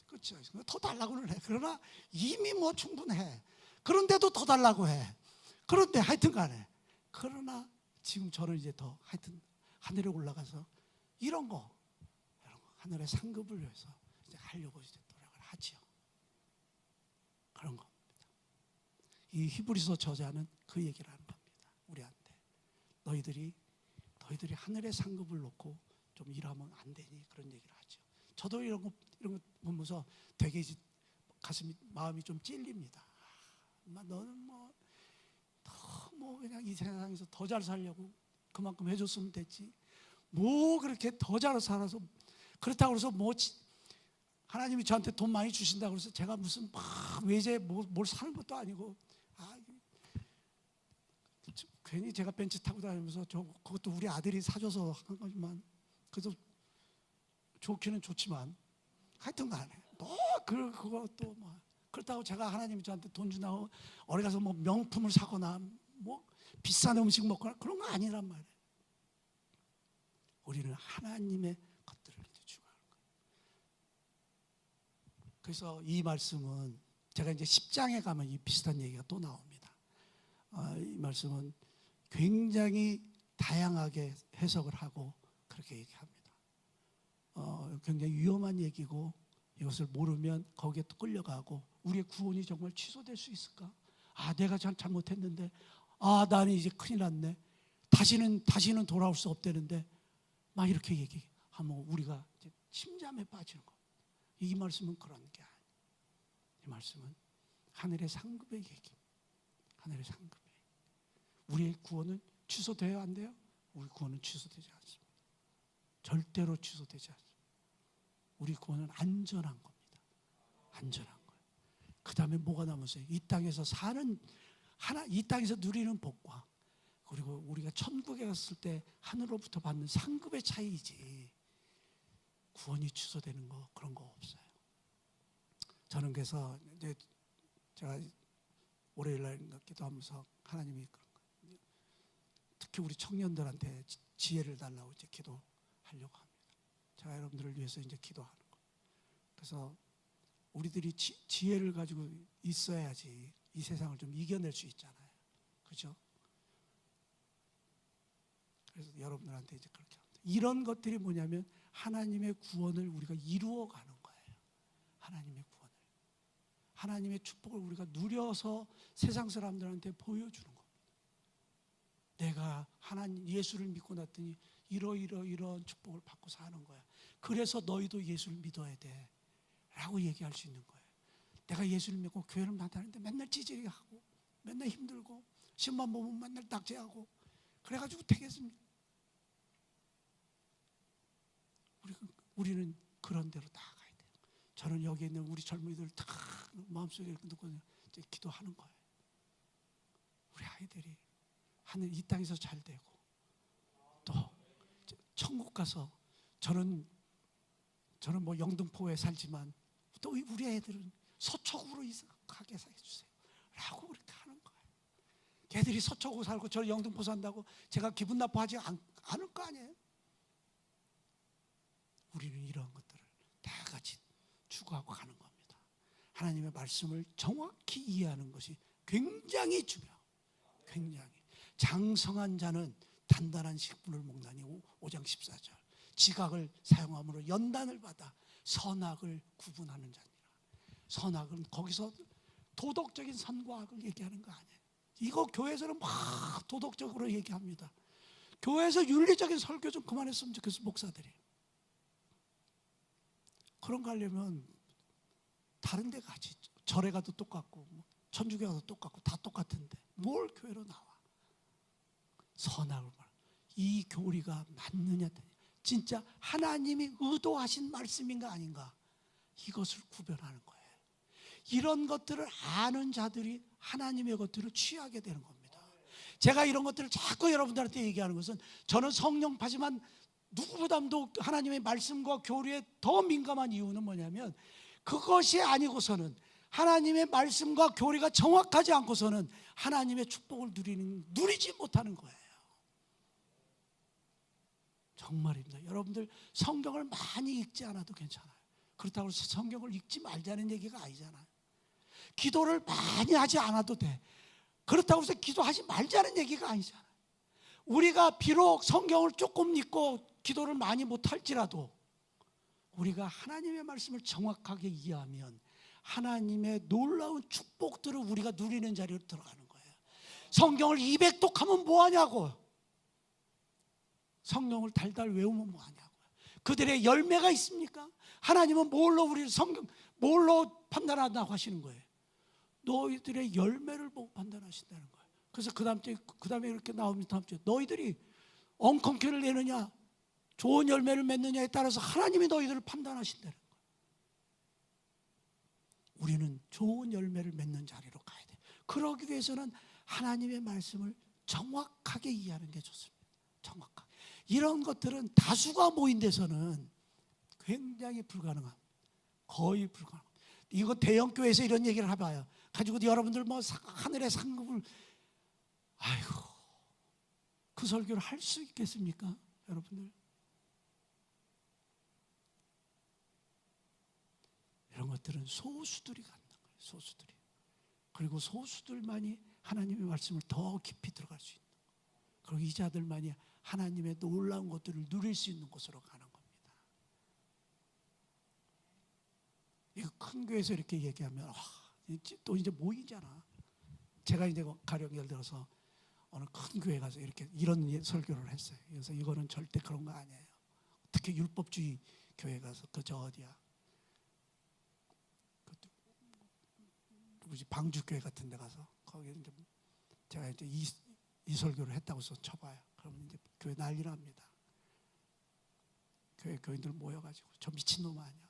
끝이 어디 있어? 더 달라고는 해. 그러나 이미 뭐 충분해. 그런데도 더 달라고 해. 그런데 하여튼간에, 그러나 지금 저는 이제 더 하여튼 하늘에 올라가서 이런 거 하늘의 상급을 위해서 이제 하려고 이제 노력을 하지요. 그런 겁니다. 이 히브리서 저자는 그 얘기를 하는 겁니다. 우리한테 너희들이 하늘의 상급을 놓고 좀 일하면 안 되니, 그런 얘기를 하죠. 저도 이런 거 보면서 되게 마음이 좀 찔립니다. 너는 그냥 이 세상에서 더 잘 살려고 그만큼 해줬으면 됐지. 뭐 그렇게 더 잘 살아서, 그렇다고 해서 하나님이 저한테 돈 많이 주신다고 해서 제가 무슨 외제 뭘 사는 것도 아니고, 괜히 제가 벤츠 타고 다니면서 그것도 우리 아들이 사줘서 한 거지만, 그래도 좋기는 좋지만 하여튼 간에 그거 또 뭐 그렇다고 제가 하나님이 저한테 돈 준다고 어디 가서 뭐 명품을 사거나 뭐 비싼 음식 먹거나 그런 거 아니란 말이에요. 우리는 하나님의 것들을 이제 추구하는 거예요. 그래서 이 말씀은 제가 이제 10장에 가면 이 비슷한 얘기가 또 나옵니다. 이 말씀은 굉장히 다양하게 해석을 하고 그렇게 얘기합니다. 굉장히 위험한 얘기고 이것을 모르면 거기에 또 끌려가고 우리의 구원이 정말 취소될 수 있을까? 내가 잘못했는데 나는 이제 큰일 났네. 다시는 돌아올 수 없다는데 막 이렇게 얘기하면 우리가 이제 침잠에 빠지는 거. 이 말씀은 그런 게 아니에요. 이 말씀은 하늘의 상급의 얘기. 하늘의 상급의 얘기. 우리의 구원은 취소돼야 안 돼요? 우리 구원은 취소되지 않습니다. 절대로 취소되지 않습니다. 우리 구원은 안전한 겁니다. 안전한 거예요. 그 다음에 뭐가 남았어요? 이 땅에서 이 땅에서 누리는 복과 그리고 우리가 천국에 갔을 때 하늘로부터 받는 상급의 차이지 구원이 취소되는 거 그런 거 없어요. 저는 그래서 이제 제가 월요일날 기도하면서 하나님이 특히 우리 청년들한테 지혜를 달라고 이제 기도하려고 합니다. 제가 여러분들을 위해서 이제 기도하는 거예요. 그래서 우리들이 지혜를 가지고 있어야지 이 세상을 좀 이겨낼 수 있잖아요. 그렇죠? 그래서 여러분들한테 이제 그렇게 합니다. 이런 것들이 뭐냐면 하나님의 구원을 우리가 이루어가는 거예요. 하나님의 구원을. 하나님의 축복을 우리가 누려서 세상 사람들한테 보여주는 겁니다. 내가 하나님 예수를 믿고 났더니 이런 축복을 받고 사는 거야. 그래서 너희도 예수를 믿어야 돼 라고 얘기할 수 있는 거예요. 내가 예수를 믿고 교회를 만나는데 맨날 찌질하고 맨날 힘들고 시험만 보면 맨날 낙제하고 그래가지고 되겠습니까? 우리는 그런 대로 나아가야 돼요. 저는 여기 있는 우리 젊은이들 다 마음속에 놓고 이제 기도하는 거예요. 우리 아이들이 하늘 이 땅에서 잘 되고 또 천국 가서 저는 뭐 영등포에 살지만 또 우리 애들은 서초구로 가게 해주세요 라고 그렇게 하는 거예요. 걔들이 서초구 살고 저는 영등포 산다고 제가 기분 나빠하지 않을 거 아니에요. 우리는 이러한 것들을 다 같이 추구하고 가는 겁니다. 하나님의 말씀을 정확히 이해하는 것이 굉장히 중요해요. 굉장히. 장성한 자는 단단한 식물을 먹나니 5장 14절. 지각을 사용함으로 연단을 받아 선악을 구분하는 자니라. 선악은 거기서 도덕적인 선과 악을 얘기하는 거 아니에요. 이거 교회에서는 막 도덕적으로 얘기합니다. 교회에서 윤리적인 설교 좀 그만했으면 좋겠어 목사들이. 그런 거 하려면 다른 데 가지. 절에 가도 똑같고 천주교 가도 똑같고 다 똑같은데 뭘 교회로 나와. 선악을 말. 이 교리가 맞느냐 진짜 하나님이 의도하신 말씀인가 아닌가 이것을 구별하는 거예요. 이런 것들을 아는 자들이 하나님의 것들을 취하게 되는 겁니다. 제가 이런 것들을 자꾸 여러분들한테 얘기하는 것은 저는 성령 받지만 누구보다도 하나님의 말씀과 교리에 더 민감한 이유는 뭐냐면 그것이 아니고서는 하나님의 말씀과 교리가 정확하지 않고서는 하나님의 축복을 누리지 못하는 거예요. 정말입니다. 여러분들 성경을 많이 읽지 않아도 괜찮아요. 그렇다고 해서 성경을 읽지 말자는 얘기가 아니잖아요. 기도를 많이 하지 않아도 돼. 그렇다고 해서 기도하지 말자는 얘기가 아니잖아요. 우리가 비록 성경을 조금 읽고 기도를 많이 못할지라도 우리가 하나님의 말씀을 정확하게 이해하면 하나님의 놀라운 축복들을 우리가 누리는 자리로 들어가는 거예요. 성경을 200독 하면 뭐하냐고. 성경을 달달 외우면 뭐하냐고요. 그들의 열매가 있습니까? 하나님은 뭘로 판단한다고 하시는 거예요. 너희들의 열매를 보고 판단하신다는 거예요. 그래서 그 다음에 이렇게 나옵니다. 다음 주에 너희들이 엉겅퀴를 내느냐 좋은 열매를 맺느냐에 따라서 하나님이 너희들을 판단하신다는 거예요. 우리는 좋은 열매를 맺는 자리로 가야 돼요. 그러기 위해서는 하나님의 말씀을 정확하게 이해하는 게 좋습니다. 정확하게. 이런 것들은 다수가 모인 데서는 굉장히 불가능합니다. 거의 불가능. 이거 대형 교회에서 이런 얘기를 해봐요. 가지고 여러분들 뭐 하늘의 상급을, 아이고, 그 설교를 할 수 있겠습니까, 여러분들? 이런 것들은 소수들이 갖는 거예요. 소수들이. 그리고 소수들만이 하나님의 말씀을 더 깊이 들어갈 수 있는 거예요. 그리고 이 자들만이 하나님의 놀라운 것들을 누릴 수 있는 곳으로 가는 겁니다. 이거 큰 교회에서 이렇게 얘기하면 또 이제 모이잖아. 제가 이제 가령 예를 들어서 어느 큰 교회 가서 이렇게 이런 설교를 했어요. 그래서 이거는 절대 그런 거 아니에요. 특히 율법주의 교회 가서 저 어디야? 누구지? 방주교회 같은 데 가서 거기 이제 제가 이제 이 설교를 했다고 해서 쳐봐요. 그러면 이제 교회 난리 납니다. 교회 교인들 모여가지고 저 미친놈 아니야?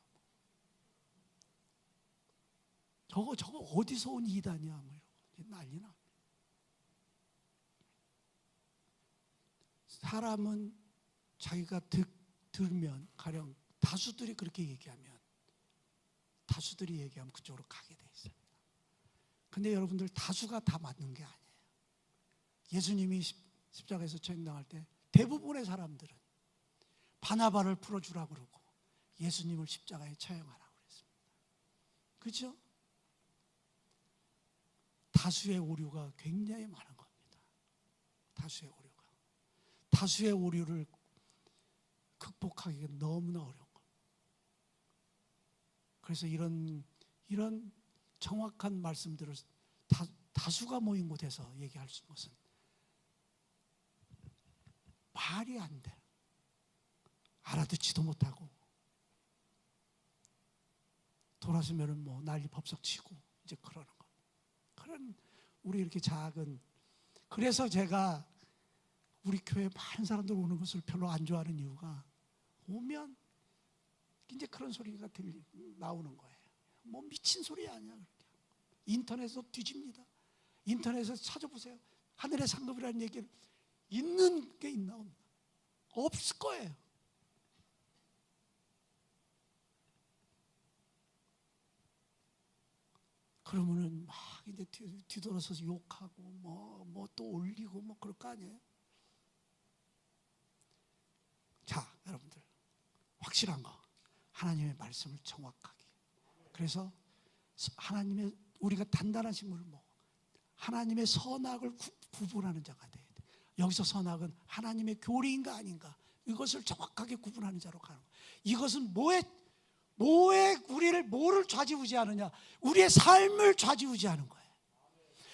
저거 어디서 온 이단이야? 뭐 이러고 난리 나. 사람은 자기가 들면 가령 다수들이 그렇게 얘기하면 그쪽으로 가게 돼 있어요. 근데 여러분들 다수가 다 맞는 게 아니에요. 예수님이 십자가에서 처형당할 때 대부분의 사람들은 바나바를 풀어주라고 그러고 예수님을 십자가에 처형하라고 그랬습니다. 그렇죠? 다수의 오류가 굉장히 많은 겁니다. 다수의 오류를 극복하기가 너무나 어려운 겁니다. 그래서 이런 정확한 말씀들을 다수가 모인 곳에서 얘기할 수 있는 것은 말이 안 돼. 알아듣지도 못하고 돌아서면은 뭐 난리 법석 치고 이제 그러는 거. 그런 우리 이렇게 작은, 그래서 제가 우리 교회 많은 사람들 오는 것을 별로 안 좋아하는 이유가 오면 이제 그런 소리가 나오는 거예요. 뭐 미친 소리 아니야. 그렇게. 인터넷에서 뒤집니다. 인터넷에서 찾아보세요. 하늘의 상급이라는 얘기를 있는 게 있나 없나? 없을 거예요. 그러면은 막 이제 뒤돌아서서 욕하고 뭐 또 올리고 뭐 그럴 거 아니에요? 자, 여러분들 확실한 거, 하나님의 말씀을 정확하게. 그래서 하나님의 우리가 단단한 식물을 먹어. 하나님의 선악을 구분하는 자가 돼야 돼. 여기서 선악은 하나님의 교리인가 아닌가, 이것을 정확하게 구분하는 자로 가는 거야. 이것은 뭐에 우리를 뭐를 좌지우지하느냐? 우리의 삶을 좌지우지하는 거예요.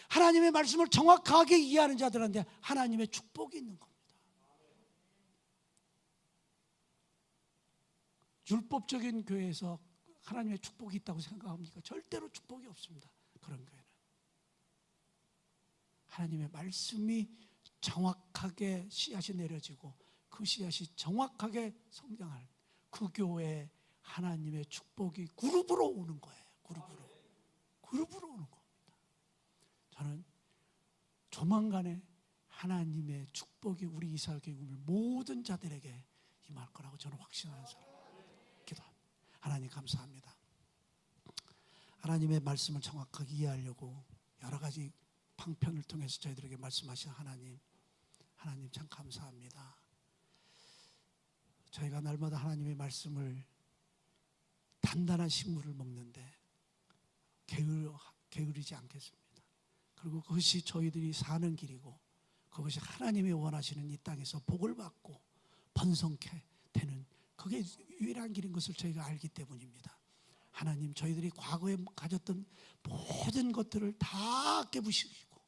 하나님의 말씀을 정확하게 이해하는 자들한테 하나님의 축복이 있는 겁니다. 율법적인 교회에서 하나님의 축복이 있다고 생각합니까? 절대로 축복이 없습니다. 그런 교회는 하나님의 말씀이 정확하게 씨앗이 내려지고 그 씨앗이 정확하게 성장할 그 교회에 하나님의 축복이 그룹으로 오는 거예요. 그룹으로 오는 겁니다. 저는 조만간에 하나님의 축복이 우리 이스라엘 모든 자들에게 임할 거라고 저는 확신하는 사람입니다. 기도합니다. 하나님 감사합니다. 하나님의 말씀을 정확하게 이해하려고 여러 가지 방편을 통해서 저희들에게 말씀하신 하나님 참 감사합니다. 저희가 날마다 하나님의 말씀을 단단한 식물을 먹는데 게으르지 않겠습니다. 그리고 그것이 저희들이 사는 길이고 그것이 하나님이 원하시는 이 땅에서 복을 받고 번성케 되는 그게 유일한 길인 것을 저희가 알기 때문입니다. 하나님, 저희들이 과거에 가졌던 모든 것들을 다 깨부시고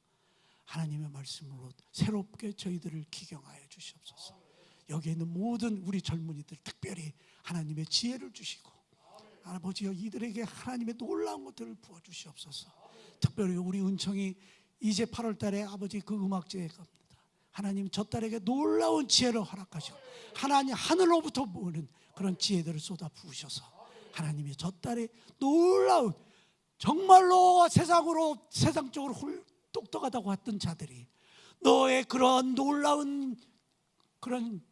하나님의 말씀으로 새롭게 저희들을 기경하여 주시옵소서. 여기에 있는 모든 우리 젊은이들 특별히 하나님의 지혜를 주시고 아버지여 이들에게 하나님의 놀라운 것들을 부어주시옵소서. 특별히 우리 은총이 이제 8월 달에 아버지 그 음악제에 갑니다. 하나님 저 딸에게 놀라운 지혜를 허락하시고 하나님 하늘로부터 모으는 그런 지혜들을 쏟아 부으셔서 하나님이 저 딸의 놀라운 정말로 세상적으로 똑똑하다고 했던 자들이 너의 그런 놀라운 그런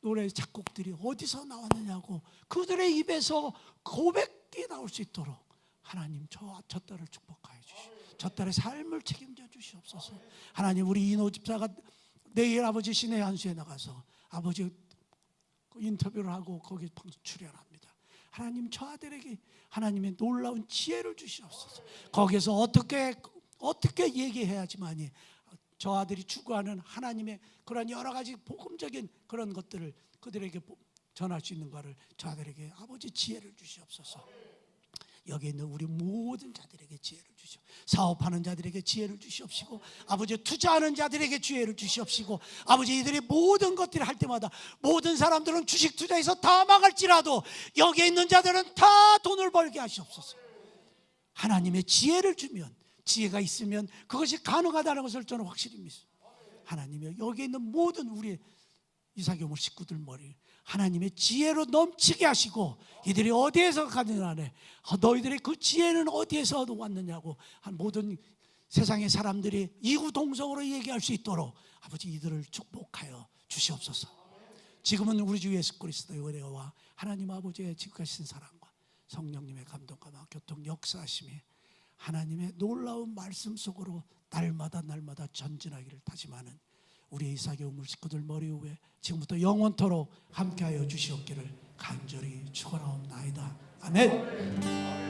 노래 작곡들이 어디서 나왔느냐고 그들의 입에서 깨닫게 나올 수 있도록 하나님 저 딸을 축복하여 주시오. 저 딸의 삶을 책임져 주시옵소서. 하나님, 우리 이노 집사가 내일 아버지 신의 한수에 나가서 아버지 인터뷰를 하고 거기 방송 출연합니다. 하나님, 저 아들에게 하나님의 놀라운 지혜를 주시옵소서. 거기서 어떻게 얘기해야지만이 저 아들이 추구하는 하나님의 그런 여러 가지 복음적인 그런 것들을 그들에게 전할 수 있는가를 저 아들에게 아버지 지혜를 주시옵소서. 여기 있는 우리 모든 자들에게 지혜를 주시오. 사업하는 자들에게 지혜를 주시옵시고, 아버지 투자하는 자들에게 지혜를 주시옵시고, 아버지 이들이 모든 것들을 할 때마다 모든 사람들은 주식 투자해서 다 망할지라도 여기에 있는 자들은 다 돈을 벌게 하시옵소서. 하나님의 지혜를 주면, 지혜가 있으면 그것이 가능하다는 것을 저는 확실히 믿습니다. 하나님의 여기에 있는 모든 우리 이사교물 식구들 머리 하나님의 지혜로 넘치게 하시고, 이들이 어디에서 가느냐네, 너희들의 그 지혜는 어디에서 왔느냐고 한 모든 세상의 사람들이 이구동성으로 얘기할 수 있도록 아버지 이들을 축복하여 주시옵소서. 지금은 우리 주 예수 그리스도의 은혜와 하나님 아버지의 지극하신 사랑과 성령님의 감동과 교통 역사하심이 하나님의 놀라운 말씀 속으로 날마다 전진하기를 다짐하는 우리 이사교물 식구들 머리 위에 지금부터 영원토록 함께하여 주시옵기를 간절히 축원하옵나이다. 아멘.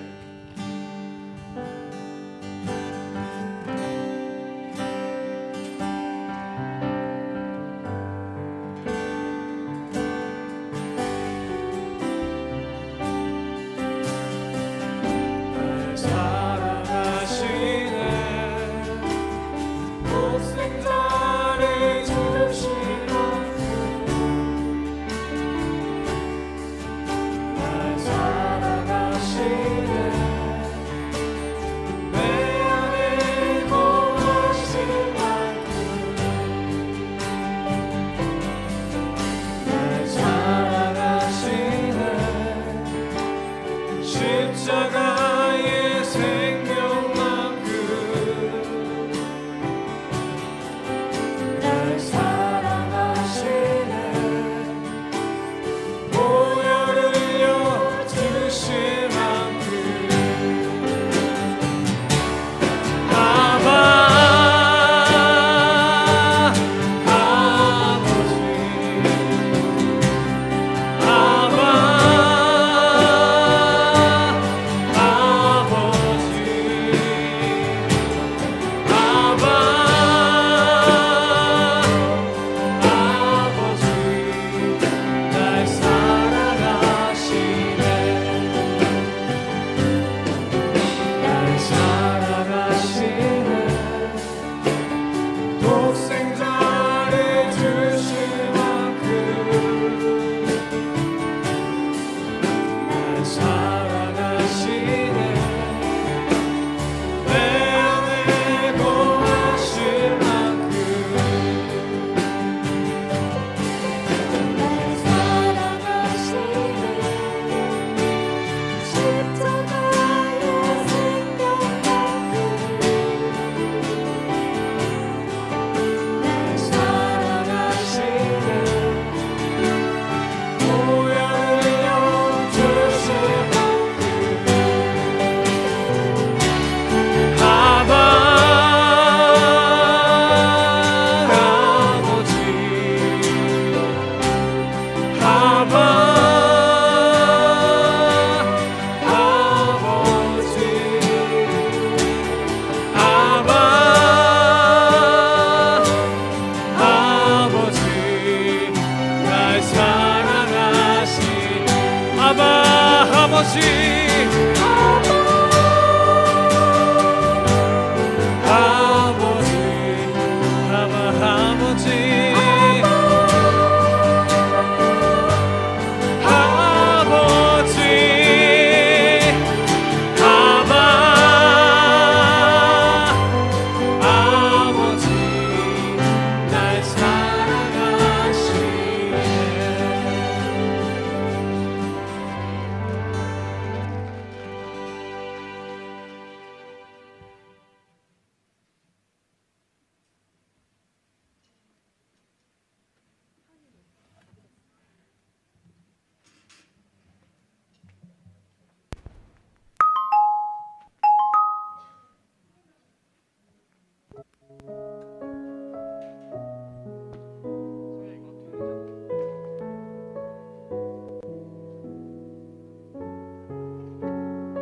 아버지